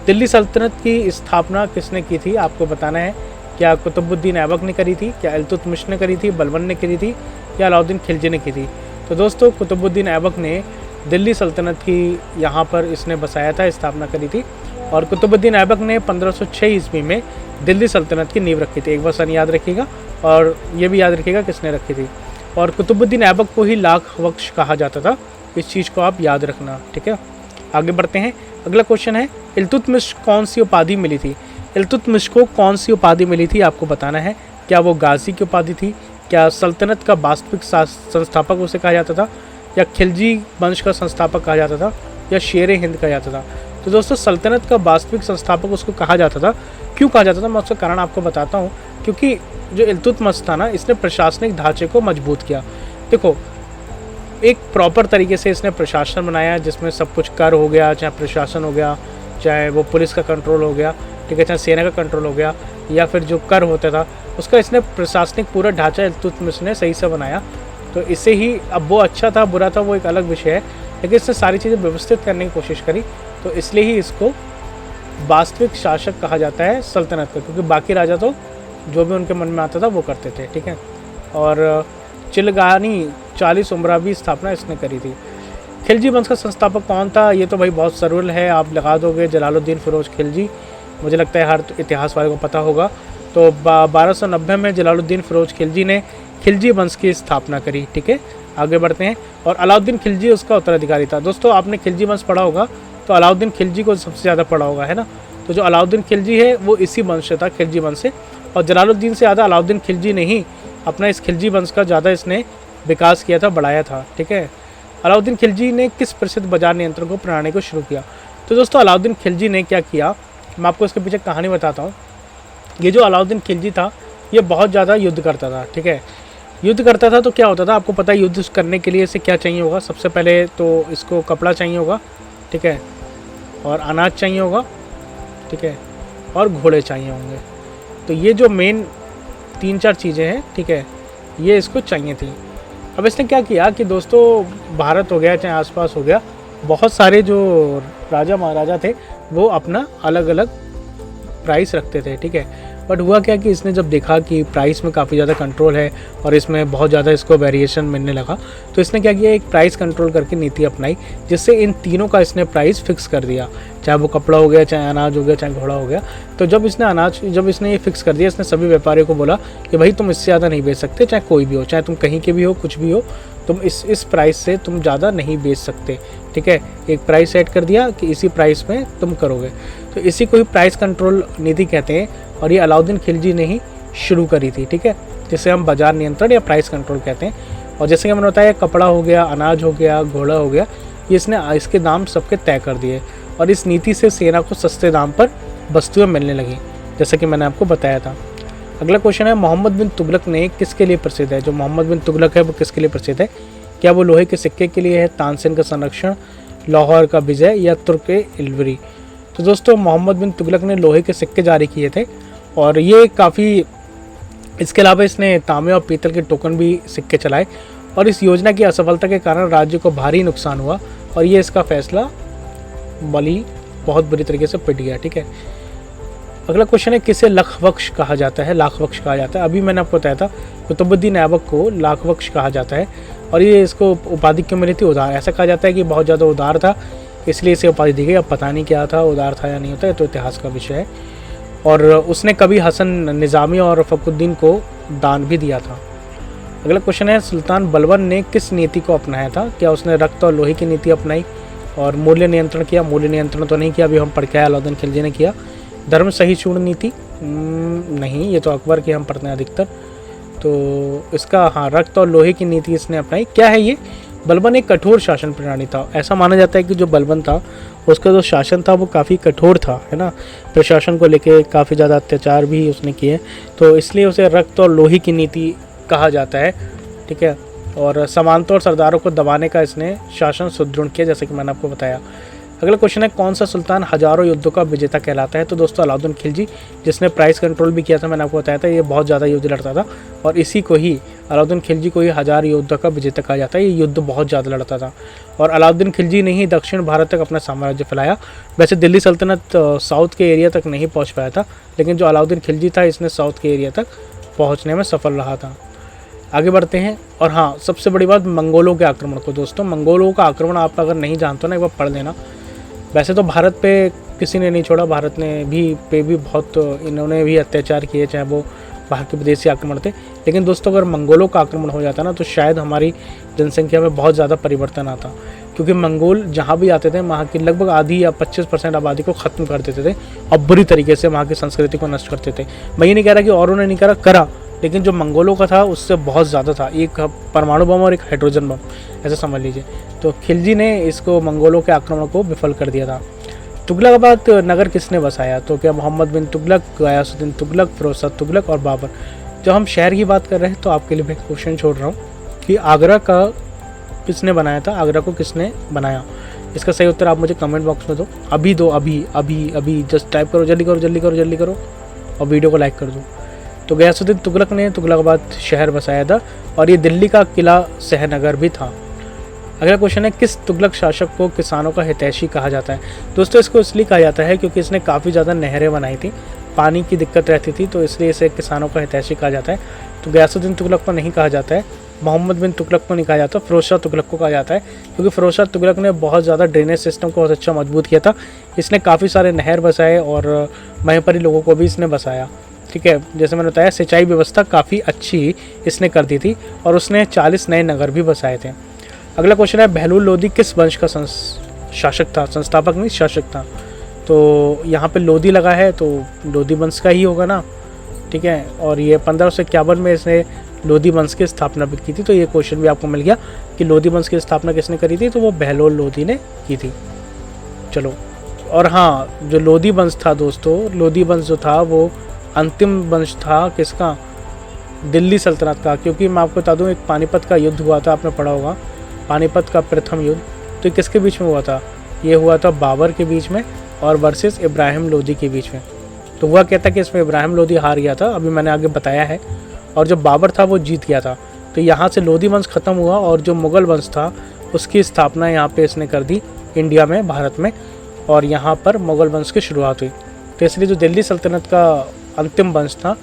दिल्ली सल्तनत की स्थापना किसने की थी, आपको बताना है। क्या कुतुबुद्दीन ऐबक ने करी थी, क्या इल्तुतमिश ने करी थी, बलबन ने करी थी, या अलाउद्दीन खिलजी ने की थी? तो दोस्तों कुतुबुद्दीन ऐबक ने दिल्ली सल्तनत की यहाँ पर इसने बसाया था, स्थापना करी थी। और कुतुबुद्दीन ऐबक ने 1506 ईस्वी में दिल्ली सल्तनत की नींव रखी थी। एक बार सन याद रखिएगा, और ये भी याद रखिएगा किसने रखी थी। और कुतुबुद्दीन ऐबक को ही लाख बख्श कहा जाता था, इस चीज़ को आप याद रखना, ठीक है। आगे बढ़ते हैं। अगला क्वेश्चन है, इल्तुतमिश कौन सी उपाधि मिली थी? इल्तुतमिश को कौन सी उपाधि मिली थी, आपको बताना है। क्या वो गाजी की उपाधि थी, क्या सल्तनत का वास्तविक संस्थापक उसे कहा जाता था, या खिलजी वंश का संस्थापक कहा जाता था, या शेर हिंद कहा जाता था? तो दोस्तों सल्तनत का वास्तविक संस्थापक उसको कहा जाता था। क्यों कहा जाता था, मैं उसका कारण आपको बताता हूँ। क्योंकि जो इल्तुतमिश था ना, इसने प्रशासनिक ढांचे को मजबूत किया। देखो, एक प्रॉपर तरीके से इसने प्रशासन बनाया, जिसमें सब कुछ कर हो गया, चाहे प्रशासन हो गया, चाहे वो पुलिस का कंट्रोल हो गया, ठीक है, चाहे सेना का कंट्रोल हो गया, या फिर जो कर होता था उसका इसने प्रशासनिक पूरा ढांचा इल्तुतमिश ने सही से बनाया। तो इससे ही, अब वो अच्छा था बुरा था वो एक अलग विषय है, लेकिन इसने सारी चीज़ें व्यवस्थित करने की कोशिश करी, तो इसलिए ही इसको वास्तविक शासक कहा जाता है सल्तनत का, क्योंकि बाकी राजा तो जो भी उनके मन में आता था वो करते थे, ठीक है। और चिलगानी 40 उमरावी स्थापना इसने करी थी। खिलजी वंश का संस्थापक कौन था, ये तो भाई बहुत सरल है, आप लगा दोगे जलालुद्दीन फिरोज खिलजी, मुझे लगता है हर इतिहास वाले को पता होगा। तो 1290 में जलालुद्दीन फिरोज खिलजी ने खिलजी वंश की स्थापना करी, ठीक है। आगे बढ़ते हैं, और अलाउद्दीन खिलजी उसका उत्तराधिकारी था। दोस्तों आपने खिलजी वंश पढ़ा होगा तो अलाउद्दीन खिलजी को सबसे ज़्यादा पढ़ा होगा, है ना। तो जो अलाउद्दीन खिलजी है वो इसी वंश से था, खिलजी वंश से, और जलालुद्दीन से ज़्यादा अलाउद्दीन खिलजी ने ही अपना इस खिलजी वंश का ज़्यादा इसने विकास किया था, बढ़ाया था, ठीक है। अलाउद्दीन खिलजी ने किस प्रसिद्ध बाजार नियंत्रण को प्रणाली को शुरू किया। तो दोस्तों अलाउद्दीन खिलजी ने क्या किया, मैं आपको इसके पीछे कहानी बताता हूँ। ये जो अलाउद्दीन खिलजी था ये बहुत ज़्यादा युद्ध करता था, ठीक है। युद्ध करता था तो क्या होता था, आपको पता है युद्ध करने के लिए इसे क्या चाहिए होगा, सबसे पहले तो इसको कपड़ा चाहिए होगा, ठीक है, और अनाज चाहिए होगा, ठीक है, और घोड़े चाहिए होंगे। तो ये जो मेन 3-4 चीज़ें हैं, ठीक है, ये इसको चाहिए थी। अब इसने क्या किया कि दोस्तों भारत हो गया चाहे आसपास हो गया, बहुत सारे जो राजा महाराजा थे वो अपना अलग अलग प्राइस रखते थे, ठीक है। बट हुआ क्या कि इसने जब देखा कि प्राइस में काफ़ी ज़्यादा कंट्रोल है और इसमें बहुत ज़्यादा इसको वेरिएशन मिलने लगा, तो इसने क्या किया, एक प्राइस कंट्रोल करके नीति अपनाई, जिससे इन तीनों का इसने प्राइस फिक्स कर दिया, चाहे वो कपड़ा हो गया, चाहे अनाज हो गया, चाहे घोड़ा हो गया। तो जब इसने ये फिक्स कर दिया, इसने सभी व्यापारियों को बोला कि भाई तुम इससे ज़्यादा नहीं बेच सकते, चाहे कोई भी हो, चाहे तुम कहीं के भी हो, कुछ भी हो, तुम इस प्राइस से तुम ज़्यादा नहीं बेच सकते, ठीक है। एक प्राइस सेट कर दिया कि इसी प्राइस में तुम करोगे, तो इसी को ही प्राइस कंट्रोल नीति कहते हैं, और ये अलाउद्दीन खिलजी ने ही शुरू करी थी, ठीक है, जिसे हम बाजार नियंत्रण या प्राइस कंट्रोल कहते हैं। और जैसे कि मैंने बताया, कपड़ा हो गया, अनाज हो गया, घोड़ा हो गया, ये इसने इसके दाम सबके तय कर दिए, और इस नीति से सेना को सस्ते दाम पर वस्तुएं मिलने लगी, जैसे कि मैंने आपको बताया था। अगला क्वेश्चन है, मोहम्मद बिन तुगलक ने किसके लिए प्रसिद्ध है। जो मोहम्मद बिन तुगलक है वो किसके लिए प्रसिद्ध है, क्या वो लोहे के सिक्के के लिए है, तानसेन का संरक्षण, लाहौर का विजय, या तुर्क इलवरी। तो दोस्तों मोहम्मद बिन तुगलक ने लोहे के सिक्के जारी किए थे, और ये काफ़ी, इसके अलावा इसने तांबे और पीतल के टोकन भी सिक्के चलाए, और इस योजना की असफलता के कारण राज्य को भारी नुकसान हुआ, और ये इसका फैसला बहुत बुरी तरीके से पिट गया, ठीक है। अगला क्वेश्चन है, किसे लखवक्श कहा जाता है। लाखवक्श कहा जाता है, अभी मैंने आपको बताया था कुतुबुद्दीन ऐबक को लाखवक्श कहा जाता है, और ये इसको उपाधि क्यों मिली थी, उदार। ऐसा कहा जाता है कि बहुत ज़्यादा उदार था, इसलिए इसे उपाधि दी गई। अब पता नहीं क्या था, उदार था या नहीं होता है तो इतिहास का विषय है। और उसने कभी हसन निज़ामी और फ़खरुद्दीन को दान भी दिया था। अगला क्वेश्चन है, सुल्तान बलबन ने किस नीति को अपनाया था। क्या उसने रक्त और लोहे की नीति अपनाई और मूल्य नियंत्रण किया। मूल्य नियंत्रण तो नहीं किया, अभी हम पढ़ के आए, अलाउद्दीन खिलजी ने किया। धर्म सहिष्णु नीति नहीं, ये तो अकबर की हम पढ़ते हैं अधिकतर। तो इसका हाँ, रक्त और लोहे की नीति इसने अपनाई। क्या है ये, बलबन एक कठोर शासन प्रणाली था। ऐसा माना जाता है कि जो बलबन था उसका जो शासन था वो काफ़ी कठोर था, है ना। प्रशासन को लेके काफ़ी ज़्यादा अत्याचार भी उसने किए, तो इसलिए उसे रक्त और लोहे की नीति कहा जाता है, ठीक है। और समानता और सरदारों को दबाने का इसने शासन सुदृढ़ किया, जैसे कि मैंने आपको बताया। अगला क्वेश्चन है, कौन सा सुल्तान हजारों युद्धों का विजेता कहलाता है। तो दोस्तों अलाउद्दीन खिलजी, जिसने प्राइस कंट्रोल भी किया था, मैंने आपको बताया था, ये बहुत ज़्यादा युद्ध लड़ता था, और इसी को ही अलाउद्दीन खिलजी को ही 1000 युद्धों का विजेता कहा जाता है। ये युद्ध बहुत ज़्यादा लड़ता था, और अलाउद्दीन खिलजी ने ही दक्षिण भारत तक अपना साम्राज्य फैलाया। वैसे दिल्ली सल्तनत साउथ के एरिया तक नहीं पहुँच पाया था, लेकिन जो अलाउद्दीन खिलजी था इसने साउथ के एरिया तक पहुँचने में सफल रहा था। आगे बढ़ते हैं, और हाँ, सबसे बड़ी बात मंगोलों के आक्रमण को। दोस्तों मंगोलों का आक्रमण आप अगर नहीं जानते हो ना, एक बार पढ़ लेना। वैसे तो भारत पे किसी ने नहीं छोड़ा, भारत ने भी बहुत, इन्होंने भी अत्याचार किए, चाहे वो बाहर के विदेशी आक्रमण थे। लेकिन दोस्तों अगर मंगोलों का आक्रमण हो जाता ना, तो शायद हमारी जनसंख्या में बहुत ज़्यादा परिवर्तन आता, क्योंकि मंगोल जहाँ भी आते थे वहाँ की लगभग आधी या 25% आबादी को ख़त्म कर देते थे, और बुरी तरीके से वहाँ की संस्कृति को नष्ट करते थे। मैं ये नहीं कह रहा कि औरों ने नहीं करा, लेकिन जो मंगोलों का था उससे बहुत ज़्यादा था। एक परमाणु बम और एक हाइड्रोजन बम, ऐसा समझ लीजिए। तो खिलजी ने इसको, मंगोलों के आक्रमण को विफल कर दिया था। तुगलकाबाद नगर किसने बसाया। तो क्या मोहम्मद बिन तुगलक, गयासुद्दीन तुगलक, फिरोज शाह तुगलक और बाबर। जब हम शहर की बात कर रहे हैं तो आपके लिए मैं क्वेश्चन छोड़ रहा हूँ कि आगरा का किसने बनाया था, आगरा को किसने बनाया। इसका सही उत्तर आप मुझे कमेंट बॉक्स में दो, अभी दो, अभी अभी अभी जस्ट टाइप करो, जल्दी करो जल्दी करो जल्दी करो, और वीडियो को लाइक कर दो। तो गयासुद्दीन तुगलक ने तुगलकाबाद शहर बसाया था और ये दिल्ली का किला सहनगर भी था। अगला क्वेश्चन है, किस तुगलक शासक को किसानों का हितैषी कहा जाता है? दोस्तों इसको इसलिए कहा जाता है क्योंकि इसने काफ़ी ज़्यादा नहरें बनाई थी, पानी की दिक्कत रहती थी, तो इसलिए इसे किसानों का हितैषी कहा जाता है। तो गयासुद्दीन तुगलक को नहीं कहा जाता है, मोहम्मद बिन तुगलक को नहीं कहा जाता, फिरोज शाह तुगलक को कहा जाता है, क्योंकि फिरोज शाह तुगलक ने बहुत ज़्यादा ड्रेनेज सिस्टम को बहुत अच्छा मजबूत किया था। इसने काफ़ी सारे नहर बसाए और वहीं पर ही लोगों को भी इसने बसाया। ठीक है, जैसे मैंने बताया सिंचाई व्यवस्था काफ़ी अच्छी इसने कर दी थी और उसने 40 नए नगर भी बसाए थे। अगला क्वेश्चन है, बहलूल लोदी किस वंश का शासक था? संस्थापक नहीं, शासक था। तो यहाँ पे लोदी लगा है तो लोदी वंश का ही होगा ना। ठीक है, और ये 1551 में इसने लोदी वंश की स्थापना भी की थी। तो ये क्वेश्चन भी आपको मिल गया कि लोदी वंश की स्थापना किसने करी थी, तो वो बहलोल लोदी ने की थी। चलो, और हाँ, जो लोदी वंश था दोस्तों, लोदी वंश जो था वो अंतिम वंश था किसका? दिल्ली सल्तनत का। क्योंकि मैं आपको बता दूं, एक पानीपत का युद्ध हुआ था, आपने पढ़ा होगा, पानीपत का प्रथम युद्ध। तो किसके बीच में हुआ था? ये हुआ था बाबर के बीच में और वर्सेस इब्राहिम लोदी के बीच में। तो हुआ कहता कि इसमें इब्राहिम लोदी हार गया था, अभी मैंने आगे बताया है, और जो बाबर था वो जीत गया था। तो यहाँ से लोदी वंश ख़त्म हुआ और जो मुग़ल वंश था उसकी स्थापना यहाँ पे इसने कर दी इंडिया में, भारत में, और यहाँ पर मुग़ल वंश की शुरुआत हुई। तो इसलिए जो दिल्ली सल्तनत का अंतिम वंश था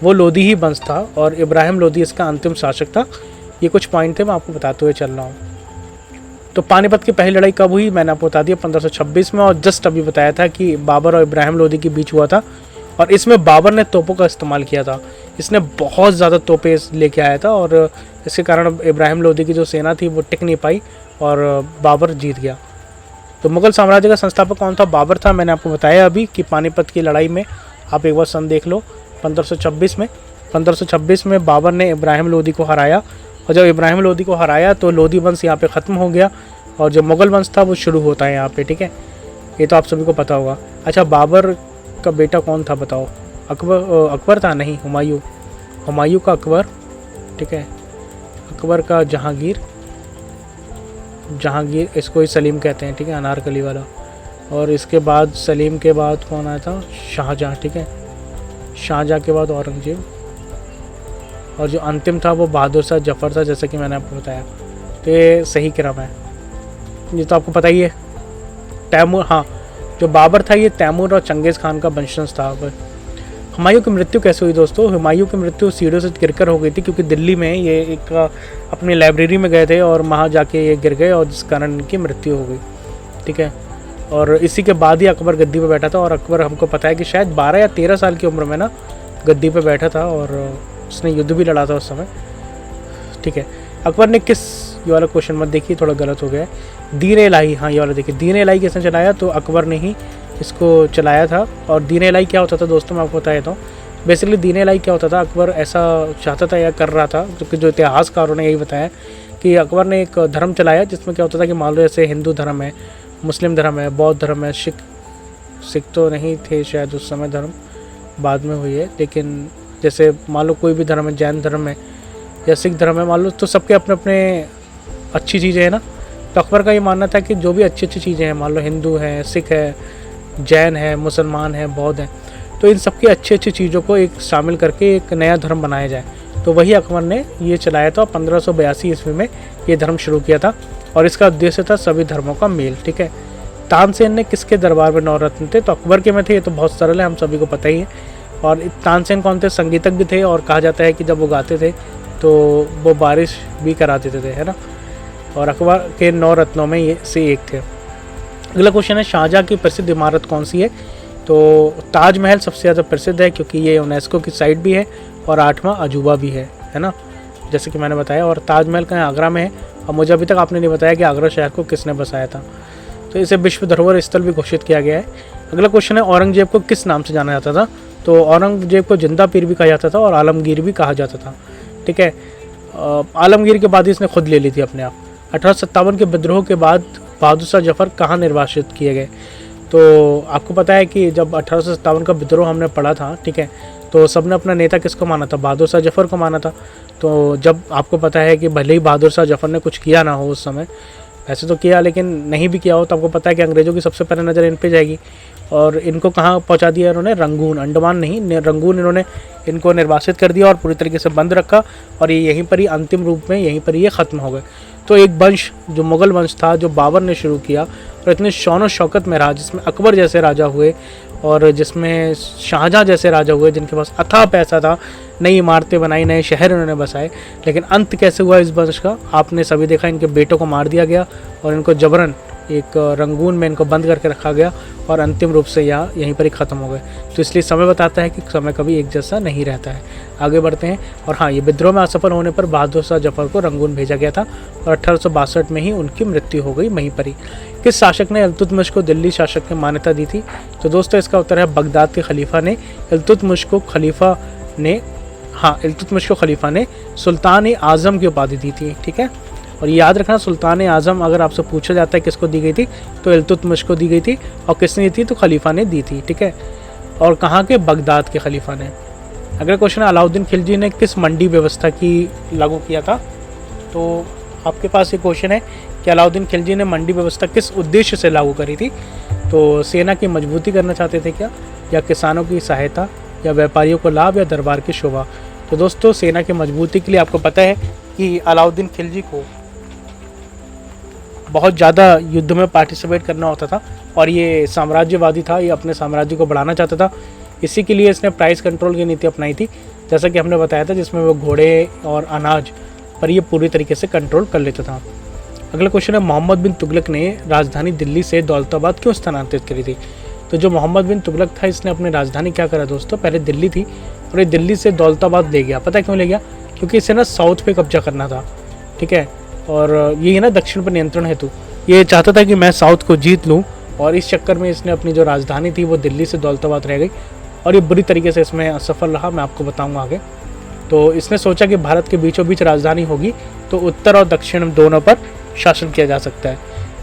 वो लोदी ही वंश था और इब्राहिम लोदी इसका अंतिम शासक था। ये कुछ पॉइंट थे, मैं आपको बताते हुए चल रहा हूँ। तो पानीपत की पहली लड़ाई कब हुई? मैंने आपको बता दिया 1526 में, और जस्ट अभी बताया था कि बाबर और इब्राहिम लोदी के बीच हुआ था। और इसमें बाबर ने तोपों का इस्तेमाल किया था, इसने बहुत ज़्यादा तोपें लेके आया था और इसके कारण इब्राहिम लोदी की जो सेना थी वो टिक नहीं पाई और बाबर जीत गया। तो मुग़ल साम्राज्य का संस्थापक कौन था? बाबर था। मैंने आपको बताया अभी कि पानीपत की लड़ाई में, आप एक बार सन देख लो, 1526 में बाबर ने इब्राहिम लोदी को हराया, और जब इब्राहिम लोदी को हराया तो लोदी वंश यहाँ पे ख़त्म हो गया और जो मुग़ल वंश था वो शुरू होता है यहाँ पे। ठीक है, ये तो आप सभी को पता होगा। अच्छा, बाबर का बेटा कौन था बताओ? अकबर था? नहीं, हुमायूं का अकबर। ठीक है, अकबर का जहांगीर, इसको ही सलीम कहते हैं। ठीक है, अनारकली वाला। और इसके बाद सलीम के बाद कौन आया था? शाहजहाँ। ठीक है, शाहजहाँ के बाद औरंगजेब, और जो अंतिम था वो बहादुर शाह जफ़र था, जैसा कि मैंने आपको बताया। तो ये सही क्रम है, ये तो आपको पता ही है। तैमूर, हाँ, जो बाबर था ये तैमूर और चंगेज़ खान का वंशज था। हुमायूं की मृत्यु कैसे हुई दोस्तों? हुमायूं की मृत्यु सीढ़ियों से गिरकर हो गई थी, क्योंकि दिल्ली में ये एक अपनी लाइब्रेरी में गए थे और वहाँ जाके ये गिर गए और जिस कारण इनकी मृत्यु हो गई। ठीक है, और इसी के बाद ही अकबर गद्दी पे बैठा था, और अकबर हमको पता है कि शायद 12 या 13 साल की उम्र में ना गद्दी पे बैठा था और उसने युद्ध भी लड़ा था उस समय। ठीक है, अकबर ने किस, ये वाला क्वेश्चन मत देखिए, थोड़ा गलत हो गया है। दीन इलाही, हाँ ये वाला देखिए, दीन इलाही किसने चलाया? तो अकबर ने ही इसको चलाया था। और दीन इलाही क्या होता था दोस्तों, मैं आपको बताया था। बेसिकली दीन इलाही क्या होता था, अकबर ऐसा चाहता था या कर रहा था, क्योंकि जो इतिहासकारों ने यही बताया कि अकबर ने एक धर्म चलाया जिसमें क्या होता था कि मान लो जैसे हिंदू धर्म है, मुस्लिम धर्म है, बौद्ध धर्म है, सिख तो नहीं थे शायद उस समय, धर्म बाद में हुई है, लेकिन जैसे मान लो कोई भी धर्म है, जैन धर्म है या सिख धर्म है मान लो, तो सबके अपने अपने अच्छी चीज़ें हैं ना। तो अकबर का ये मानना था कि जो भी अच्छी अच्छी चीज़ें हैं, मान लो हिंदू है, सिख है, जैन है, मुसलमान है, बौद्ध है, तो इन सबकी अच्छी अच्छी चीज़ों को एक शामिल करके एक नया धर्म बनाया जाए। तो वही अकबर ने ये चलाया था। 1582 ईस्वी में ये धर्म शुरू किया था और इसका उद्देश्य था सभी धर्मों का मेल। ठीक है, तानसेन ने किसके दरबार में 9 रत्न थे? तो अकबर के में थे, ये तो बहुत सरल है, हम सभी को पता ही है। और तानसेन कौन थे? संगीतज्ञ भी थे, और कहा जाता है कि जब वो गाते थे तो वो बारिश भी करा देते थे, है ना। और अकबर के 9 रत्नों में ये से एक थे। अगला क्वेश्चन है, शाहजहाँ की प्रसिद्ध इमारत कौन सी है? तो ताजमहल सबसे ज़्यादा प्रसिद्ध है, क्योंकि ये यूनेस्को की साइट भी है और 8वां अजूबा भी है ना, जैसे कि मैंने बताया। और ताजमहल कहाँ? आगरा में है। और मुझे अभी तक आपने नहीं बताया कि आगरा शहर को किसने बसाया था। तो इसे विश्व धरोहर स्थल भी घोषित किया गया है। अगला क्वेश्चन है, औरंगजेब को किस नाम से जाना जाता था? तो औरंगजेब को जिंदा पीर भी कहा जाता था और आलमगीर भी कहा जाता था। ठीक है, आलमगीर के बाद इसने खुद ले ली थी अपने आप। 1857 के विद्रोह के बाद बहादुर शाह जफ़र कहाँ निर्वासित किए गए? तो आपको पता है कि जब 1857 का विद्रोह हमने पढ़ा था, ठीक है, तो सबने अपना नेता किसको माना था? बहादुर शाह जफ़र को माना था। तो जब आपको पता है कि भले ही बहादुर शाह जफ़र ने कुछ किया ना हो उस समय, वैसे तो किया, लेकिन नहीं भी किया हो तो आपको पता है कि अंग्रेज़ों की सबसे पहले नज़र इन पे जाएगी। और इनको कहाँ पहुँचा दिया इन्होंने, रंगून, अंडमान नहीं, रंगून इन्होंने इनको निर्वासित कर दिया और पूरी तरीके से बंद रखा, और ये यहीं पर ही अंतिम रूप में यहीं पर ही ये ख़त्म हो गए। तो एक वंश जो मुग़ल वंश था, जो बाबर ने शुरू किया और इतने शौन शौकत में रहा, जिसमें अकबर जैसे राजा हुए और जिसमें शाहजहाँ जैसे राजा हुए, जिनके पास अथाह पैसा था, नई इमारतें बनाई, नए शहर उन्होंने बसाए। लेकिन अंत कैसे हुआ इस वंश का, आपने सभी देखा, इनके बेटों को मार दिया गया और इनको जबरन एक रंगून में इनको बंद करके रखा गया और अंतिम रूप से यहीं पर ही ख़त्म हो गए। तो इसलिए समय बताता है कि समय कभी एक जैसा नहीं रहता है। आगे बढ़ते हैं। और हाँ, ये विद्रोह में असफल होने पर बहादुर शाह जफर को रंगून भेजा गया था और 1862 में ही उनकी मृत्यु हो गई वहीं पर ही। किस शासक ने इल्तुतमिश को दिल्ली शासक की मान्यता दी थी? तो दोस्तों इसका उत्तर है बगदाद के खलीफा ने इल्तुतमिश को खलीफा ने सुल्तान आज़म की उपाधि दी थी। ठीक है, और याद रखना, सुल्तान आज़म अगर आपसे पूछा जाता है किसको दी गई थी, तो इल्तुतमिश को दी गई थी। और किसने दी थी? तो खलीफा ने दी थी। ठीक है, और कहाँ के? बगदाद के खलीफा ने। अगला क्वेश्चन है, अलाउद्दीन खिलजी ने किस मंडी व्यवस्था की लागू किया था? तो आपके पास ये क्वेश्चन है कि अलाउद्दीन खिलजी ने मंडी व्यवस्था किस उद्देश्य से लागू करी थी? तो सेना की मजबूती करना चाहते थे क्या, या किसानों की सहायता, या व्यापारियों को लाभ, या दरबार की शोभा? तो दोस्तों सेना की मजबूती के लिए आपको पता है कि अलाउद्दीन खिलजी को बहुत ज़्यादा युद्ध में पार्टिसिपेट करना होता था और ये साम्राज्यवादी था, ये अपने साम्राज्य को बढ़ाना चाहता था। इसी के लिए इसने प्राइस कंट्रोल की नीति अपनाई थी, जैसा कि हमने बताया था, जिसमें वो घोड़े और अनाज पर ये पूरी तरीके से कंट्रोल कर लेता था। अगला क्वेश्चन है, मोहम्मद बिन तुगलक ने राजधानी दिल्ली से दौलताबाद क्यों स्थानांतरित करी थी? तो जो मोहम्मद बिन तुगलक था, इसने अपनी राजधानी क्या करा दोस्तों, पहले दिल्ली थी और ये दिल्ली से दौलताबाद ले गया। पता है क्यों ले गया? क्योंकि इसे ना साउथ पे कब्जा करना था। ठीक है, और ये ना दक्षिण पर नियंत्रण हेतु ये चाहता था कि मैं साउथ को जीत लूँ, और इस चक्कर में इसने अपनी जो राजधानी थी वो दिल्ली से दौलताबाद रह गई और ये बुरी तरीके से इसमें असफल रहा। मैं आपको बताऊंगा आगे। तो इसने सोचा कि भारत के बीचों बीच राजधानी होगी तो उत्तर और दक्षिण दोनों पर शासन किया जा सकता है।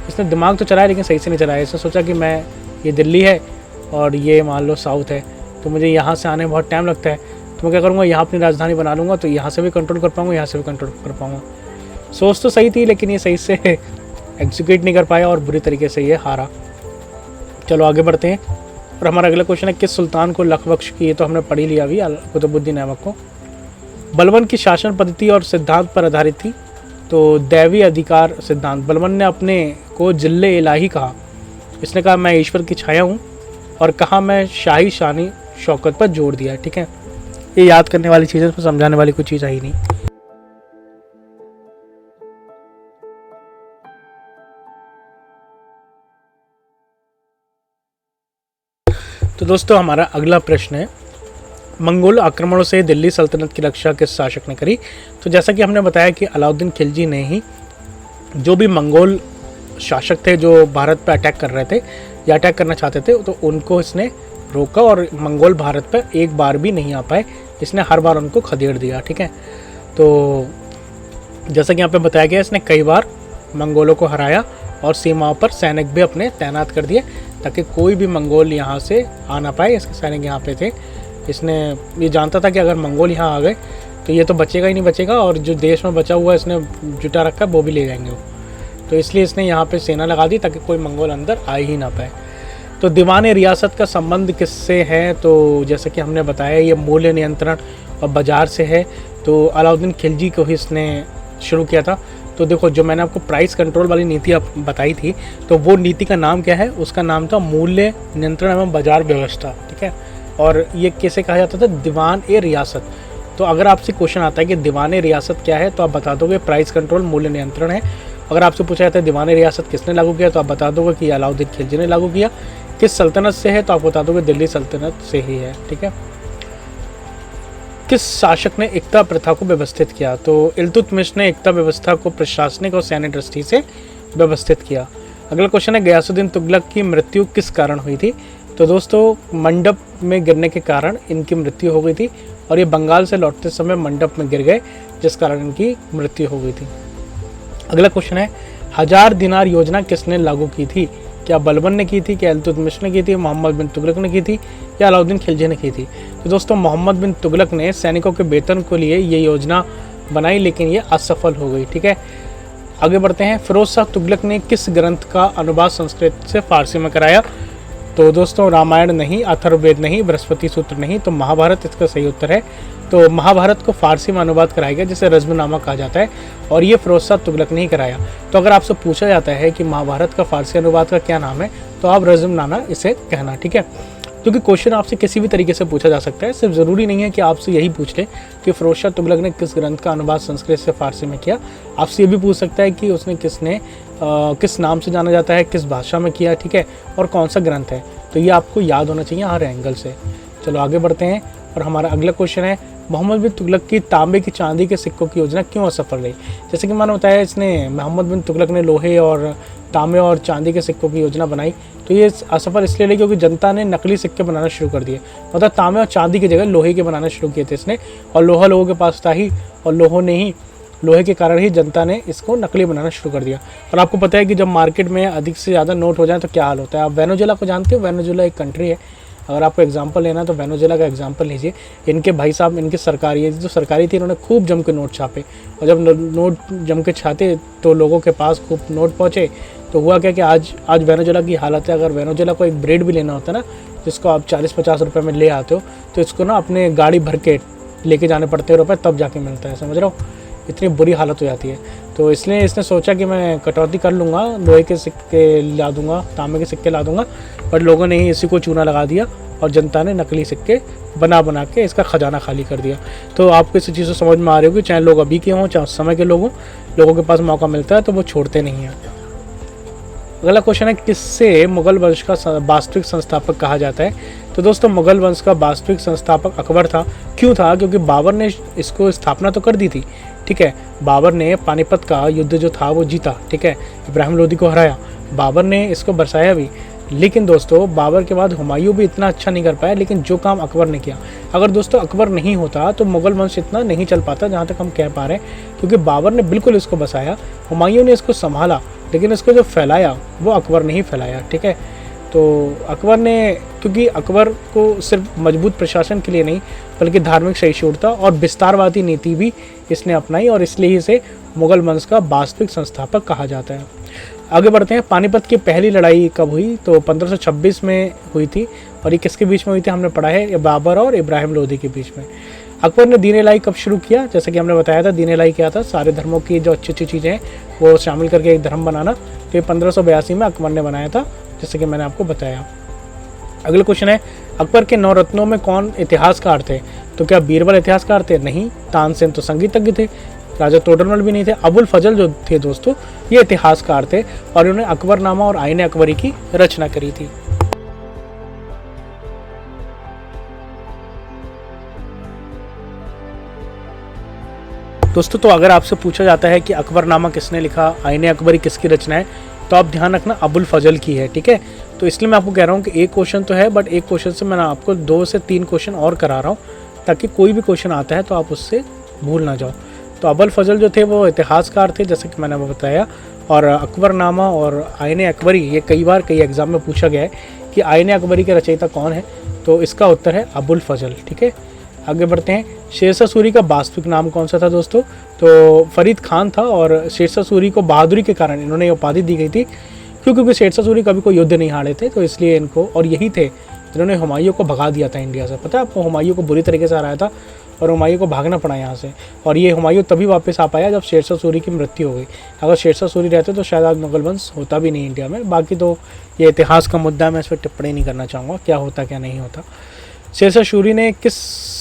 इसने दिमाग तो चलाया लेकिन सही से नहीं चलाया। इसने सोचा कि मैं, ये दिल्ली है और ये मान लो साउथ है, तो मुझे यहाँ से आने में बहुत टाइम लगता है, तो मैं क्या करूँगा, यहाँ अपनी राजधानी बना लूँगा, तो यहाँ से भी कंट्रोल कर पाऊँगा, यहाँ से भी कंट्रोल कर पाऊँगा। सोच तो सही थी लेकिन ये सही से एग्जीक्यूट नहीं कर पाया और बुरी तरीके से ये हारा। चलो आगे बढ़ते हैं। और हमारा अगला क्वेश्चन है, किस सुल्तान को लख बख्श की? ये तो हमने पढ़ी लिया अभी, कुतुबुद्दीन ऐबक को। बलबन की शासन पद्धति और सिद्धांत पर आधारित थी। तो दैवी अधिकार सिद्धांत। बलबन ने अपने को जिल्ले इलाही कहा। इसने कहा मैं ईश्वर की छाया हूँ, और कहा मैं शाही शानी शौकत पर जोर दिया। ठीक है, ये याद करने वाली चीज़ है, इसमें समझाने वाली कोई चीज़ आई नहीं। तो दोस्तों हमारा अगला प्रश्न है, मंगोल आक्रमणों से दिल्ली सल्तनत की रक्षा किस शासक ने करी? तो जैसा कि हमने बताया कि अलाउद्दीन खिलजी ने ही जो भी मंगोल शासक थे जो भारत पर अटैक कर रहे थे या अटैक करना चाहते थे, तो उनको इसने रोका और मंगोल भारत पर एक बार भी नहीं आ पाए। इसने हर बार उनको खदेड़ दिया। ठीक है, तो जैसा कि यहाँ पे बताया गया, इसने कई बार मंगोलों को हराया और सीमाओं पर सैनिक भी अपने तैनात कर दिए ताकि कोई भी मंगोल यहाँ से आ ना पाए। इसके सैनिक यहाँ पे थे। इसने ये जानता था कि अगर मंगोल यहाँ आ गए तो ये तो बचेगा ही नहीं बचेगा, और जो देश में बचा हुआ इसने जुटा रखा है वो भी ले जाएंगे वो। तो इसलिए इसने यहाँ पे सेना लगा दी ताकि कोई मंगोल अंदर आ ही ना पाए। तो दीवान रियासत का संबंध किससे है? तो जैसे कि हमने बताया, ये मूल्य नियंत्रण और बाज़ार से है। तो अलाउद्दीन खिलजी को ही इसने शुरू किया था। तो देखो, जो मैंने आपको प्राइस कंट्रोल वाली नीति आप बताई थी, तो वो नीति का नाम क्या है? उसका नाम था मूल्य नियंत्रण एवं बाजार व्यवस्था। ठीक है, और ये कैसे कहा जाता था? दीवान ए रियासत। तो अगर आपसे क्वेश्चन आता है कि दीवान ए रियासत क्या है, तो आप बता दोगे प्राइस कंट्रोल मूल्य नियंत्रण है। अगर आपसे पूछा जाता है दीवान ए रियासत किसने लागू किया, तो आप बता दोगे कि अलाउद्दीन खिलजी ने लागू किया। किस सल्तनत से है, तो आप बता दोगे दिल्ली सल्तनत से ही है। ठीक है, किस शासक ने एकता प्रथा को व्यवस्थित किया? तो इल्तुतमिश ने एकता व्यवस्था को प्रशासनिक और सैन्य दृष्टि से व्यवस्थित किया। अगला क्वेश्चन है, गयासुद्दीन तुगलक की मृत्यु किस कारण हुई थी? तो दोस्तों मंडप में गिरने के कारण इनकी मृत्यु हो गई थी, और ये बंगाल से लौटते समय मंडप में गिर गए, जिस कारण इनकी मृत्यु हो गई थी। अगला क्वेश्चन है, 1000 दिनार योजना किसने लागू की थी? क्या बलबन ने की थी, क्या इल्तुतमिश ने की थी, मोहम्मद बिन तुगलक ने की थी, या अलाउद्दीन खिलजी ने की थी? तो दोस्तों मोहम्मद बिन तुगलक ने सैनिकों के वेतन को लिए ये योजना बनाई, लेकिन ये असफल हो गई। ठीक है, आगे बढ़ते हैं, फिरोज शाह तुगलक ने किस ग्रंथ का अनुवाद संस्कृत से फारसी में कराया? तो दोस्तों रामायण नहीं, अथर्ववेद नहीं, बृहस्पति सूत्र नहीं, तो महाभारत इसका सही उत्तर है। तो महाभारत को फारसी में अनुवाद कराया गया जिसे रज़्मनामा कहा जाता है, और ये फिरोज शाह तुगलक ने ही कराया। तो अगर आपसे पूछा जाता है कि महाभारत का फारसी अनुवाद का क्या नाम है, तो आप रज़्मनामा इसे कहना, ठीक है। क्योंकि क्वेश्चन आपसे किसी भी तरीके से पूछा जा सकता है, सिर्फ ज़रूरी नहीं है कि आपसे यही पूछ ले कि फिरोज शाह तुगलक ने किस ग्रंथ का अनुवाद संस्कृत से फारसी में किया। आपसे ये भी पूछ सकता है कि उसने किस नाम से जाना जाता है, किस भाषा में किया, ठीक है, और कौन सा ग्रंथ है। तो ये आपको याद होना चाहिए हर एंगल से। चलो आगे बढ़ते हैं, और हमारा अगला क्वेश्चन है, मोहम्मद बिन तुगलक की तांबे की चांदी के सिक्कों की योजना क्यों असफल रही? जैसे कि मैंने बताया, मोहम्मद बिन तुगलक ने लोहे और तांबे और चांदी के सिक्कों की योजना बनाई, तो ये असफल इसलिए रही क्योंकि जनता ने नकली सिक्के बनाना शुरू कर दिए। मतलब तांबे और चांदी की जगह लोहे के बनाना शुरू किए थे इसने, और लोहा लोगों के पास था ही, और लोहे के कारण ही जनता ने इसको नकली बनाना शुरू कर दिया। और आपको पता है कि जब मार्केट में अधिक से ज़्यादा नोट हो जाए तो क्या हाल होता है। आप वेनेजुएला को जानते हो? वेनेजुएला एक कंट्री है, अगर आपको एग्जांपल लेना तो वेनेजुएला का एग्जांपल लीजिए। इनके भाई साहब, इनकी सरकारी जो सरकारी थी, इन्होंने खूब जम के नोट छापे, और जब नोट जम के छाते तो लोगों के पास खूब नोट पहुँचे। तो हुआ क्या कि आज वेनेजुएला की हालत है। अगर वेनेजुएला को एक ब्रेड भी लेना होता है ना, जिसको आप 40-50 रुपये में ले आते हो, तो इसको ना अपने गाड़ी भर के लेके जाने पड़ते हैं रुपये, तब जाके मिलता है, समझ रहे हो? इतनी बुरी हालत हो जाती है। तो इसलिए इसने सोचा कि मैं कटौती कर लूँगा, लोहे के सिक्के ला दूँगा, तांबे के सिक्के ला दूँगा, पर लोगों ने ही इसी को चूना लगा दिया और जनता ने नकली सिक्के बना के इसका खजाना खाली कर दिया। तो आपको इस चीज़ से समझ में आ रही होगी, चाहे लोग अभी के हों चाहे उस समय के लोग हों, लोगों के पास मौका मिलता है तो वो छोड़ते नहीं हैं। अगला क्वेश्चन है, किससे मुगल वंश का वास्तविक संस्थापक कहा जाता है? तो दोस्तों मुगल वंश का वास्तविक संस्थापक अकबर था। क्यों था? क्योंकि बाबर ने इसको स्थापना तो कर दी थी, ठीक है। बाबर ने पानीपत का युद्ध जो था वो जीता, ठीक है, इब्राहिम लोदी को हराया, बाबर ने इसको बरसाया भी। लेकिन दोस्तों बाबर के बाद हुमायूं भी इतना अच्छा नहीं कर पाया, लेकिन जो काम अकबर ने किया, अगर दोस्तों अकबर नहीं होता तो मुगल वंश इतना नहीं चल पाता जहाँ तक हम कह पा रहे हैं, क्योंकि बाबर ने बिल्कुल इसको बसाया, हुमायूं ने इसको संभाला, लेकिन इसको जो फैलाया वो अकबर ने ही फैलाया, ठीक है। तो अकबर ने, क्योंकि अकबर को सिर्फ मजबूत प्रशासन के लिए नहीं बल्कि धार्मिक सहिष्णुता और विस्तारवादी नीति भी इसने अपनाई, और इसलिए इसे मुगल वंश का वास्तविक संस्थापक कहा जाता है। आगे बढ़ते हैं, पानीपत की पहली लड़ाई कब हुई? तो 1526 में हुई थी, और ये किसके बीच में हुई थी? हमने पढ़ा है बाबर और इब्राहिम लोदी के बीच में। अकबर ने दीन इलाही कब शुरू किया? जैसे कि हमने बताया था, दीन इलाही क्या था? सारे धर्मों की जो अच्छी अच्छी चीज़ें हैं वो शामिल करके एक धर्म बनाना। तो ये 1582 में अकबर ने बनाया था, जैसे कि मैंने आपको बताया। अगला क्वेश्चन है, अकबर के 9 रत्नों में कौन इतिहासकार थे? तो क्या बीरबल इतिहासकार थे? नहीं। तानसेन तो संगीतज्ञ थे, राजा तोडरमल भी नहीं थे। अबुल फजल जो थे दोस्तों, ये इतिहासकार थे, और उन्होंने अकबरनामा और आईने अकबरी की रचना करी थी। दोस्तों तो अगर आपसे पूछा जाता है कि अकबरनामा किसने लिखा, आईने अकबरी किसकी रचना है, तो आप ध्यान रखना अबुल फजल की है, ठीक है। तो इसलिए मैं आपको कह रहा हूँ कि एक क्वेश्चन तो है, बट एक क्वेश्चन से मैं आपको 2 से 3 क्वेश्चन और करा रहा हूँ, ताकि कोई भी क्वेश्चन आता है तो आप उससे भूल ना जाओ। तो अबुल फजल जो थे वो इतिहासकार थे, जैसे कि मैंने बताया, और अकबरनामा और आईने अकबरी ये कई एग्जाम में पूछा गया है कि आईने अकबरी के रचयिता कौन है, तो इसका उत्तर है अबुल फजल, ठीक है। आगे बढ़ते हैं, शेरशाह सूरी का वास्तविक नाम कौन सा था दोस्तों? तो फरीद खान था, और शेरशाह सूरी को बहादुरी के कारण इन्होंने ये उपाधि दी गई थी, क्योंकि शेरशाह सूरी कभी कोई युद्ध नहीं हारे थे, तो इसलिए इनको, और यही थे जिन्होंने हुमायूं को भगा दिया था इंडिया से। पता है आपको, हुमायूं को बुरी तरीके से हराया था और हुमायूं को भागना पड़ा यहाँ से, और ये हुमायूं तभी वापस आ पाया जब शेरशाह सूरी की मृत्यु हो गई। अगर शेरशाह सूरी रहते तो शायद आज मुगल वंश होता भी नहीं इंडिया में। बाकी तो ये इतिहास का मुद्दा है, मैं इस पर टिप्पणी नहीं करना चाहूँगा क्या होता क्या नहीं होता। शेरशाह सूरी ने किस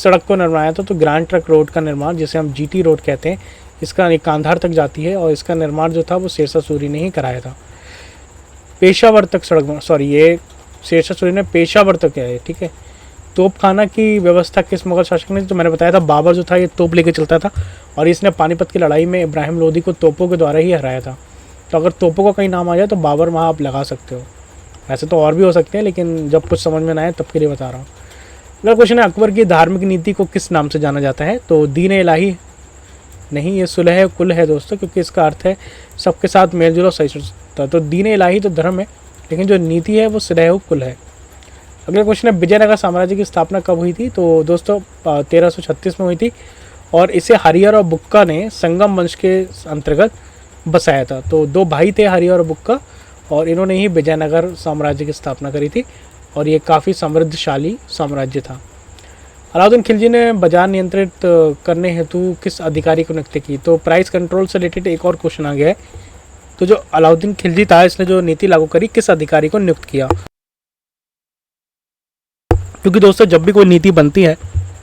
सड़क को निर्माया था? तो ग्रैंड ट्रंक रोड का निर्माण, जिसे हम GT रोड कहते हैं, इसका एक कांधार तक जाती है, और इसका निर्माण जो था वो शेरशाह सूरी ने ही कराया था। पेशावर तक सड़क, सॉरी ये शेरशाह सूरी ने पेशावर तक किया है, ठीक है। तोपखाना की व्यवस्था किस मुगल शासक ने? तो मैंने बताया था बाबर जो था ये तोप लेके चलता था, और इसने पानीपत की लड़ाई में इब्राहिम लोदी को तोपों के द्वारा ही हराया था। तो अगर तोपों का कहीं नाम आ जाए तो बाबर वहाँ आप लगा सकते हो। ऐसे तो और भी हो सकते हैं, लेकिन जब कुछ समझ में ना आए तब के लिए बता रहा हूँ। अगला क्वेश्चन है, अकबर की धार्मिक नीति को किस नाम से जाना जाता है? तो दीन इलाही नहीं, ये सुलह कुल है दोस्तों, क्योंकि इसका अर्थ है सबके साथ मेलजोल और सहिष्णुता। तो दीन इलाही तो धर्म है, लेकिन जो नीति है वो सुलह कुल है। अगला क्वेश्चन है, विजयनगर साम्राज्य की स्थापना कब हुई थी? तो दोस्तों 1336 में हुई थी, और इसे हरिहर और बुक्का ने संगम वंश के अंतर्गत बसाया था। तो दो भाई थे, हरि और बुक्का, और इन्होंने ही विजयनगर साम्राज्य की स्थापना करी थी और ये काफ़ी समृद्धशाली साम्राज्य था। अलाउद्दीन खिलजी ने बाजार नियंत्रित करने हेतु किस अधिकारी को नियुक्त की? तो प्राइस कंट्रोल से रिलेटेड एक और क्वेश्चन आ गया है। तो जो अलाउद्दीन खिलजी था, इसने जो नीति लागू करी, किस अधिकारी को नियुक्त किया? क्योंकि दोस्तों जब भी कोई नीति बनती है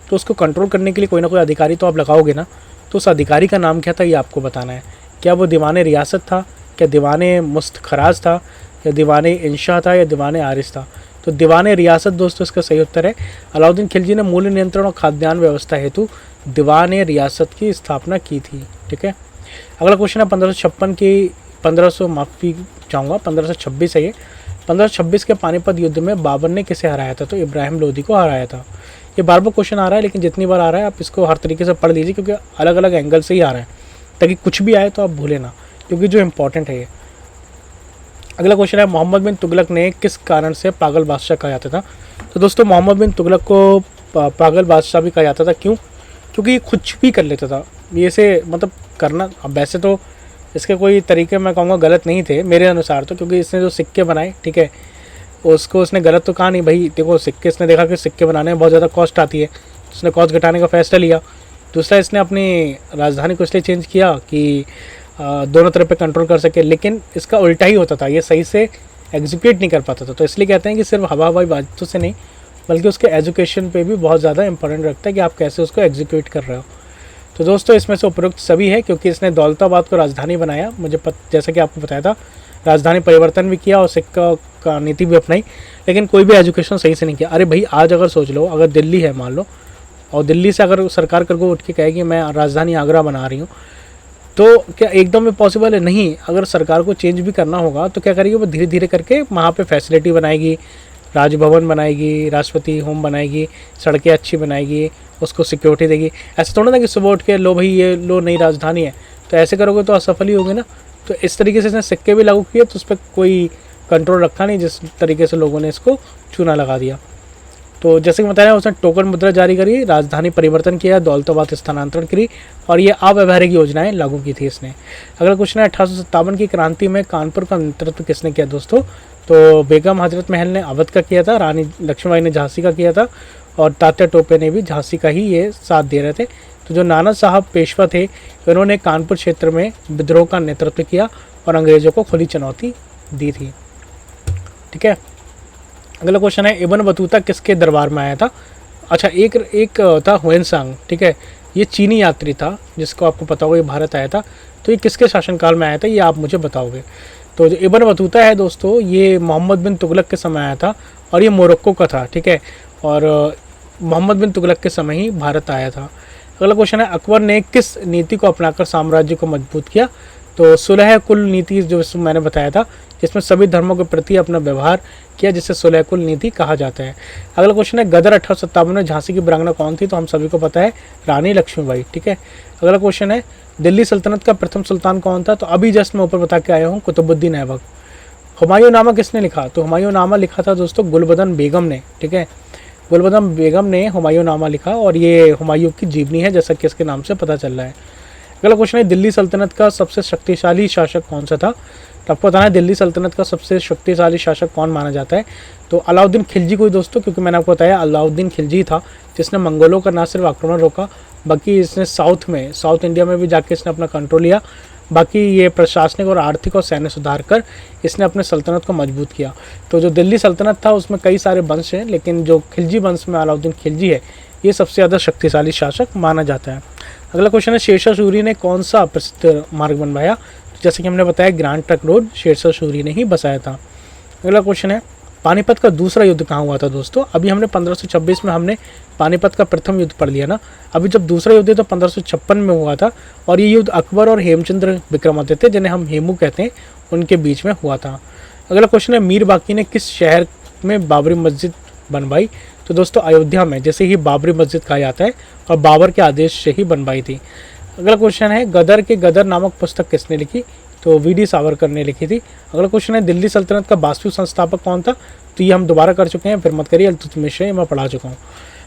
तो उसको कंट्रोल करने के लिए कोई ना कोई अधिकारी तो आप लगाओगे ना। तो उस अधिकारी का नाम क्या था, ये आपको बताना है। क्या वो दीवाने रियासत था, क्या दीवाने मुस्तखराज था, या दीवाने इंशा था, या दीवाने आरिस था? तो दीवाने रियासत दोस्तों इसका सही उत्तर है। अलाउद्दीन खिलजी ने मूल्य नियंत्रण और खाद्यान्न व्यवस्था हेतु दीवाने रियासत की स्थापना की थी। ठीक है, अगला क्वेश्चन है 1556 की 1526 है ये। 1526 के पानीपत युद्ध में बाबर ने किसे हराया था? तो इब्राहिम लोदी को हराया था। ये बार बार क्वेश्चन आ रहा है, लेकिन जितनी बार आ रहा है आप इसको हर तरीके से पढ़ लीजिए, क्योंकि अलग अलग एंगल से ही आ रहा है, ताकि कुछ भी आए तो आप भूलें ना, क्योंकि जो इंपॉर्टेंट है ये। अगला क्वेश्चन है मोहम्मद बिन तुगलक ने किस कारण से पागल बादशाह कहा जाता था? तो दोस्तों मोहम्मद बिन तुगलक को पागल बादशाह भी कहा जाता था। क्यों? क्योंकि ये कुछ भी कर लेता था। ये से मतलब करना, अब वैसे तो इसके कोई तरीके मैं कहूँगा गलत नहीं थे मेरे अनुसार तो, क्योंकि इसने जो सिक्के बनाए, ठीक है, उसको उसने गलत तो कहा नहीं भाई। देखो सिक्के, इसने देखा कि सिक्के बनाने में बहुत ज़्यादा कॉस्ट आती है, उसने कॉस्ट घटाने का फैसला लिया। दूसरा, इसने अपनी राजधानी को इसलिए चेंज किया कि दोनों तरफ पे कंट्रोल कर सके, लेकिन इसका उल्टा ही होता था, ये सही से एग्जीक्यूट नहीं कर पाता था। तो इसलिए कहते हैं कि सिर्फ हवाई बातों से नहीं, बल्कि उसके एजुकेशन पे भी बहुत ज़्यादा इंपॉर्टेंट रखता है कि आप कैसे उसको एग्जीक्यूट कर रहे हो। तो दोस्तों इसमें से उपरोक्त सभी है, क्योंकि इसने दौलताबाद को राजधानी बनाया, जैसा कि आपको बताया था, राजधानी परिवर्तन भी किया और सिक्का का नीति भी अपनाई, लेकिन कोई भी एजुकेशन सही से नहीं किया। अरे भाई, आज अगर सोच लो, अगर दिल्ली है मान लो, और दिल्ली से अगर सरकार कर को उठ के कहेगी मैं राजधानी आगरा बना रही हूँ, तो क्या एकदम में पॉसिबल है? नहीं। अगर सरकार को चेंज भी करना होगा तो क्या करेगी, वो धीरे धीरे करके वहाँ पे फैसिलिटी बनाएगी, राजभवन बनाएगी, राष्ट्रपति होम बनाएगी, सड़कें अच्छी बनाएगी, उसको सिक्योरिटी देगी। ऐसे थोड़ा ना कि सुबह उठ के लो भाई ये लो नई राजधानी है, तो ऐसे करोगे तो असफल ही होगी ना। तो इस तरीके से इसने सिक्के भी लागू किए, तो उस पर कोई कंट्रोल रखा नहीं, जिस तरीके से लोगों ने इसको चूना लगा दिया। तो जैसे कि बताया, उसने टोकन मुद्रा जारी करी, राजधानी परिवर्तन किया, दौलताबाद स्थानांतरण करी, और ये अव्यवहारिक योजनाएं लागू की थी इसने। अगला क्वेश्चन है 1857 की क्रांति में कानपुर का नेतृत्व किसने किया? दोस्तों तो बेगम हजरत महल ने अवध का किया था, रानी लक्ष्मीबाई ने झांसी का किया था, और तात्या टोपे ने भी झांसी का ही ये साथ दे रहे थे। तो जो नाना साहब पेशवा थे, उन्होंने कानपुर क्षेत्र में विद्रोह का नेतृत्व किया और अंग्रेजों को खुली चुनौती दी थी। ठीक है, अगला क्वेश्चन है इब्न बतूता किसके दरबार में आया था? अच्छा, एक था हुएनसांग। ठीक है, ये चीनी यात्री था, जिसको आपको पता होगा ये भारत आया था। तो ये किसके शासनकाल में आया था, ये आप मुझे बताओगे। तो जो इब्न बतूता है दोस्तों, ये मोहम्मद बिन तुगलक के समय आया था, और ये मोरक्को का था। ठीक है, और मोहम्मद बिन तुगलक के समय ही भारत आया था। अगला क्वेश्चन है अकबर ने किस नीति को अपनाकर साम्राज्य को मजबूत किया? तो सुलह कुल नीति, जो मैंने बताया था, जिसमें सभी धर्मों के प्रति अपना व्यवहार किया, जिसे सुलह कुल नीति कहा जाता है। अगला क्वेश्चन है गदर 1857 में झांसी की वीरांगना कौन थी? तो हम सभी को पता है, रानी लक्ष्मीबाई। ठीक है, अगला क्वेश्चन है दिल्ली सल्तनत का प्रथम सुल्तान कौन था? तो अभी जस्ट मैं ऊपर बता के आया हूँ, कुतुबुद्दीन ऐबक। हुमायूं नामा किसने लिखा? तो हुमायूं नामा लिखा था दोस्तों गुलबदन बेगम ने। ठीक है, गुलबदन बेगम ने हुमायूं नामा लिखा, और ये हुमायूं की जीवनी है, जैसा कि इसके नाम से पता चल रहा है। अगला क्वेश्चन है दिल्ली सल्तनत का सबसे शक्तिशाली शासक कौन सा था? तो आपको बताना है दिल्ली सल्तनत का सबसे शक्तिशाली शासक कौन माना जाता है? तो अलाउद्दीन खिलजी को दोस्तों, क्योंकि मैंने आपको बताया अलाउद्दीन खिलजी था जिसने मंगोलों का न सिर्फ आक्रमण रोका, बल्कि इसने साउथ इंडिया में भी जाके इसने अपना कंट्रोल लिया। बाकी ये प्रशासनिक और आर्थिक और सैन्य सुधार कर इसने अपने सल्तनत को मजबूत किया। तो जो दिल्ली सल्तनत था उसमें कई सारे वंश हैं, लेकिन जो खिलजी वंश में अलाउद्दीन खिलजी है, ये सबसे ज़्यादा शक्तिशाली शासक माना जाता है। अगला क्वेश्चन है शेरशाह सूरी ने कौन सा प्रसिद्ध मार्ग बनवाया? जैसे कि हमने बताया Grand Trunk Road Sher Shah Suri ने ही बसाया था। अगला क्वेश्चन है पानीपत का दूसरा युद्ध कहाँ हुआ था? दोस्तों अभी हमने 1526 में हमने पानीपत का प्रथम युद्ध पढ़ लिया ना। अभी जब दूसरा युद्ध है तो 1556 में हुआ था, और ये युद्ध अकबर और हेमचंद्र विक्रमादित्य, जिन्हें हम हेमू कहते हैं, उनके बीच में हुआ था। अगला क्वेश्चन है मीर बाकी ने किस शहर में बाबरी मस्जिद बनवाई? तो दोस्तों अयोध्या में, जैसे ही बाबरी मस्जिद कहा जाता है, और बाबर के आदेश से ही बनवाई थी। अगला क्वेश्चन है गदर के गदर नामक पुस्तक किसने लिखी? तो वी.डी. सावरकर ने लिखी थी। अगला क्वेश्चन है दिल्ली सल्तनत का वास्तविक संस्थापक कौन था? तो ये हम दोबारा कर चुके हैं, फिर मत करिए, इल्तुतमिश है, मैं पढ़ा चुका हूँ।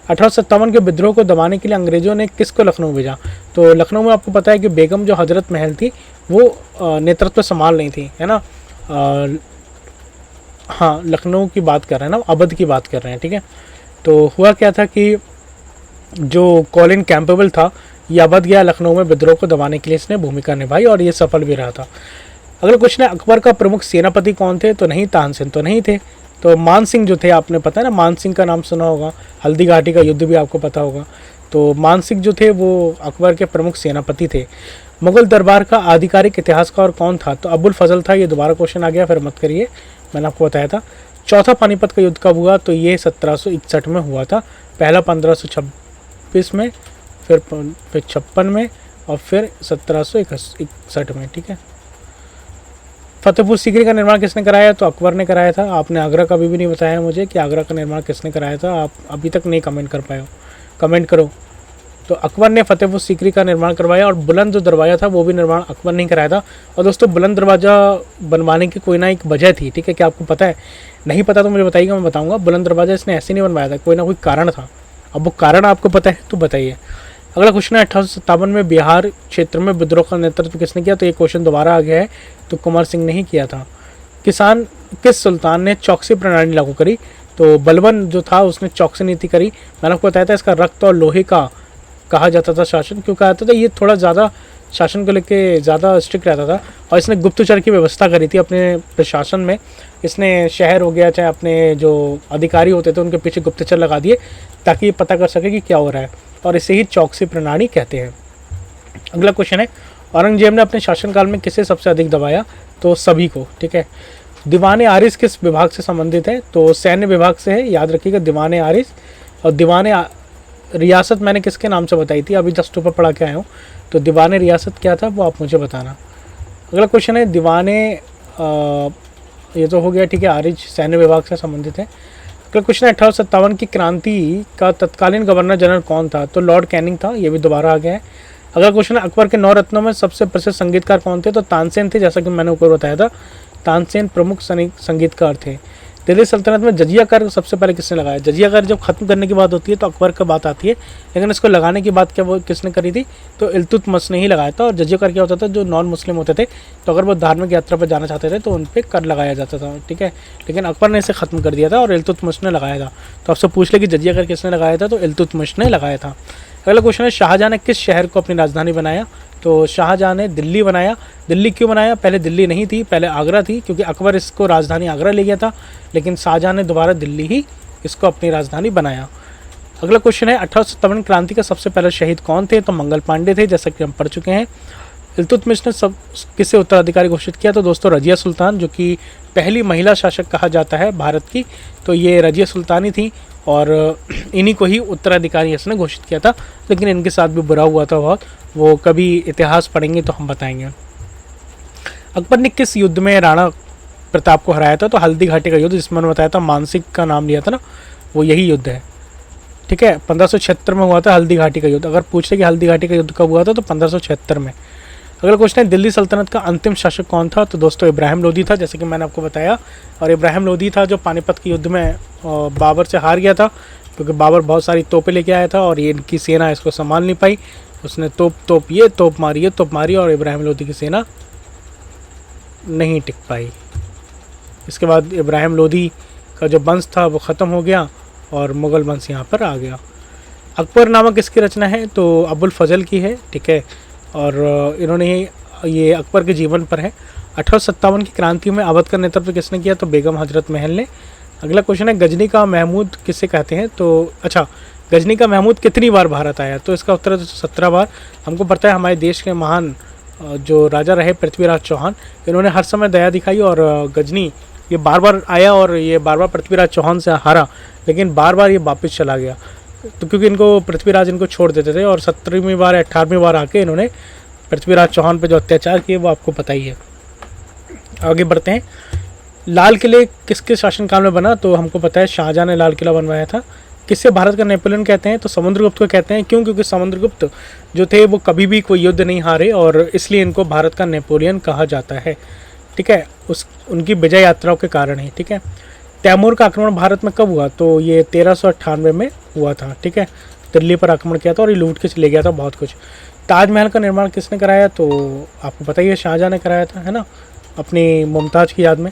1857 के विद्रोह को दबाने के लिए अंग्रेजों ने किसको लखनऊ भेजा? तो लखनऊ में आपको पता है कि बेगम जो हजरत महल थी वो नेतृत्व संभाल रही थी, है ना। हाँ, लखनऊ की बात कर रहे हैं ना, अवध की बात कर रहे हैं, ठीक है। तो हुआ क्या था कि जो कॉलिन कैंपबेल था ये अवध गया, लखनऊ में विद्रोह को दबाने के लिए इसने भूमिका निभाई और ये सफल भी रहा था। अगला क्वेश्चन है, अकबर का प्रमुख सेनापति कौन थे? तो नहीं, तानसेन तो नहीं थे। तो मान सिंह जो थे, आपने पता है ना, मान सिंह का नाम सुना होगा, हल्दी घाटी का युद्ध भी आपको पता होगा। तो मान सिंह जो थे वो अकबर के प्रमुख सेनापति थे। मुगल दरबार का आधिकारिक इतिहासकार कौन था? तो अबुल फजल था। ये दोबारा क्वेश्चन आ गया, फिर मत करिए, मैंने आपको बताया था। चौथा पानीपत का युद्ध कब हुआ? तो ये 1761 में हुआ था। पहला 1526 में, फिर 56 में और फिर 1761 में, ठीक है। फतेहपुर सीकरी का निर्माण किसने कराया? तो अकबर ने कराया था। आपने आगरा का भी नहीं बताया मुझे कि आगरा का निर्माण किसने कराया था, आप अभी तक नहीं कमेंट कर पाए हो, कमेंट करो। तो अकबर ने फतेहपुर सीकरी का निर्माण करवाया और बुलंद जो दरवाज़ा था वो भी निर्माण अकबर नहीं कराया था। और दोस्तों, बुलंद दरवाज़ा बनवाने की कोई ना एक वजह थी, ठीक है। क्या आपको पता है? नहीं पता तो मुझे बताइएगा, मैं बताऊँगा। बुलंद दरवाज़ा इसने ऐसे नहीं बनवाया था, कोई ना कोई कारण था। अब वो कारण आपको पता है तो बताइए। अगला क्वेश्चन है, 1857 में बिहार क्षेत्र में विद्रोह का नेतृत्व किसने किया? तो ये क्वेश्चन दोबारा आ गया है, तो कुंवर सिंह ने ही किया था। किस सुल्तान ने चौकसी प्रणाली लागू करी? तो बलबन जो था उसने चौकसी नीति करी। मैंने आपको बताया था इसका रक्त और लोहे का कहा जाता था शासन, क्यों कहा जाता था? ये थोड़ा ज़्यादा शासन को लेके ज़्यादा स्ट्रिक्ट रहता था और इसने गुप्तचर की व्यवस्था करी थी अपने प्रशासन में। इसने शहर हो गया, चाहे अपने जो अधिकारी होते थे उनके पीछे गुप्तचर लगा दिए ताकि ये पता कर सके कि क्या हो रहा है, और इसे ही चौकसी प्रणाली कहते हैं। अगला क्वेश्चन है, औरंगजेब ने अपने शासनकाल में किसे सबसे अधिक दबाया? तो सभी को, ठीक है। दीवान आरिस किस विभाग से संबंधित है? तो सैन्य विभाग से है, याद रखिएगा, दीवान आरिस। और दीवान रियासत मैंने किसके नाम से बताई थी, अभी जस्ट ऊपर पढ़ा के आया हूँ। तो दीवान रियासत क्या था वो आप मुझे बताना। अगला क्वेश्चन है, ये तो हो गया, ठीक है, आरिज सैन्य विभाग से संबंधित है। अगला क्वेश्चन है, 1857 की क्रांति का तत्कालीन गवर्नर जनरल कौन था? तो लॉर्ड कैनिंग था। ये भी दोबारा आ गया है। अगला क्वेश्चन है, अकबर के 9 रत्नों में सबसे प्रसिद्ध संगीतकार कौन थे? तो तानसेन थे, जैसा कि मैंने ऊपर बताया था। तानसेन प्रमुख संगीतकार थे। दिल्ली सल्तनत में जजिया कर सबसे पहले किसने लगाया? जजिया कर जब खत्म करने की बात होती है तो अकबर की बात आती है, लेकिन इसको लगाने की बात क्या वो किसने करी थी? तो इल्तुतमिश ने ही लगाया था। और जजिया कर क्या होता था, जो नॉन मुस्लिम होते थे तो अगर वो धार्मिक यात्रा पर जाना चाहते थे तो उन पर कर लगाया जाता था, ठीक है। लेकिन अकबर ने इसे खत्म कर दिया था और इल्तुतमिश ने लगाया था। तो आपसे पूछ ले कि जजिया कर किसने लगाया था? तो इल्तुतमिश ने लगाया था। अगला क्वेश्चन है, शाहजहां ने किस शहर को अपनी राजधानी बनाया? तो शाहजहां ने दिल्ली बनाया। दिल्ली क्यों बनाया? पहले दिल्ली नहीं थी, पहले आगरा थी, क्योंकि अकबर इसको राजधानी आगरा ले गया था, लेकिन शाहजहां ने दोबारा दिल्ली ही इसको अपनी राजधानी बनाया। अगला क्वेश्चन है, 1857 क्रांति का सबसे पहले शहीद कौन थे? तो मंगल पांडे थे, जैसा कि हम पढ़ चुके हैं। इल्तुतमिश ने सब किसे उत्तराधिकारी घोषित किया? तो दोस्तों रजिया सुल्तान, जो कि पहली महिला शासक कहा जाता है भारत की, तो ये रजिया सुल्तान ही थी और इन्हीं को ही उत्तराधिकारी इसने घोषित किया था। लेकिन इनके साथ भी बुरा हुआ था बहुत, वो कभी इतिहास पढ़ेंगे तो हम बताएंगे। अकबर ने किस युद्ध में राणा प्रताप को हराया था? तो हल्दी घाटी का युद्ध, जिसमें मैंने बताया था मानसिक का नाम लिया था ना, वो यही युद्ध है, ठीक है। 1576 में हुआ था हल्दी घाटी का युद्ध। अगर पूछे कि हल्दी घाटी का युद्ध कब हुआ था तो 1576 में। अगला क्वेश्चन है, दिल्ली सल्तनत का अंतिम शासक कौन था? तो दोस्तों इब्राहिम लोदी था, जैसे कि मैंने आपको बताया। और इब्राहिम लोदी था जो पानीपत के युद्ध में बाबर से हार गया था, क्योंकि बाबर बहुत सारी तोपें लेके आया था और ये इनकी सेना इसको संभाल नहीं पाई। उसने तोप मारी और इब्राहिम लोदी की सेना नहीं टिक पाई। इसके बाद इब्राहिम लोदी का जो वंश था वो ख़त्म हो गया और मुग़ल वंश यहाँ पर आ गया। अकबर नामा किसकी रचना है? तो अबुल फजल की है, ठीक है। और इन्होंने ये अकबर के जीवन पर है। 1857 की क्रांति में अवध का नेतृत्व किसने किया? तो बेगम हजरत महल ने। अगला क्वेश्चन है, गजनी का महमूद किसे कहते हैं? तो अच्छा, गजनी का महमूद कितनी बार भारत आया? तो इसका उत्तर है 17 बार। हमको पता है हमारे देश के महान जो राजा रहे पृथ्वीराज चौहान, इन्होंने हर समय दया दिखाई और गजनी ये बार बार आया और ये बार बार पृथ्वीराज चौहान से हारा, लेकिन बार बार ये वापस चला गया। तो क्योंकि इनको पृथ्वीराज इनको छोड़ देते थे और 17वीं बार 18वीं बार आके इन्होंने पृथ्वीराज चौहान पे जो अत्याचार किए वो आपको पता ही है। आगे बढ़ते हैं। लाल किले किसके शासनकाल में बना? तो हमको पता है शाहजहां ने लाल किला बनवाया था। किससे भारत का नेपोलियन कहते हैं? तो समुद्रगुप्त को कहते हैं। क्यों? क्योंकि समुद्रगुप्त जो थे वो कभी भी कोई युद्ध नहीं हारे और इसलिए इनको भारत का नेपोलियन कहा जाता है, ठीक है, उनकी विजय यात्राओं के कारण ही, ठीक है। तैमूर का आक्रमण भारत में कब हुआ? तो ये 1398 में हुआ था, ठीक है। दिल्ली पर आक्रमण किया था और ये लूट के चले गया था बहुत कुछ। ताजमहल का निर्माण किसने कराया? तो आपको पता ही है, शाहजहाँ ने कराया था, है ना, अपनी मुमताज़ की याद में।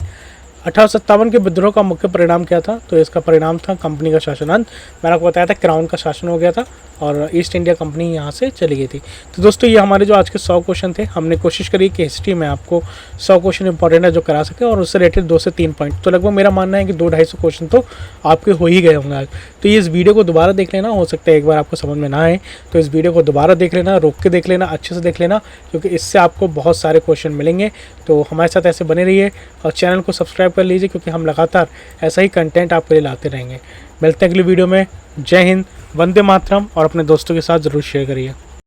1857 के विद्रोह का मुख्य परिणाम क्या था? तो इसका परिणाम था कंपनी का शासनांत। मैंने आपको बताया था क्राउन का शासन हो गया था और ईस्ट इंडिया कंपनी यहाँ से चली गई थी। तो दोस्तों ये हमारे जो आज के 100 क्वेश्चन थे, हमने कोशिश करी कि हिस्ट्री में आपको 100 क्वेश्चन इंपॉर्टेंट है जो करा सके, और उससे रिलेटेड 2 से 3 पॉइंट। तो लगभग मेरा मानना है कि 200-250 क्वेश्चन तो आपके हो ही गए होंगे आज। तो ये इस वीडियो को दोबारा देख लेना, हो सकता है एक बार आपको समझ में ना आए तो इस वीडियो को दोबारा देख लेना, रोक के देख लेना, अच्छे से देख लेना, क्योंकि इससे आपको बहुत सारे क्वेश्चन मिलेंगे। तो हमारे साथ ऐसे बने रहिए और चैनल को सब्सक्राइब कर लीजिए, क्योंकि हम लगातार ऐसा ही कंटेंट आपके लिए लाते रहेंगे। मिलते हैं अगली वीडियो में। जय हिंद, वंदे मातरम, और अपने दोस्तों के साथ ज़रूर शेयर करिए।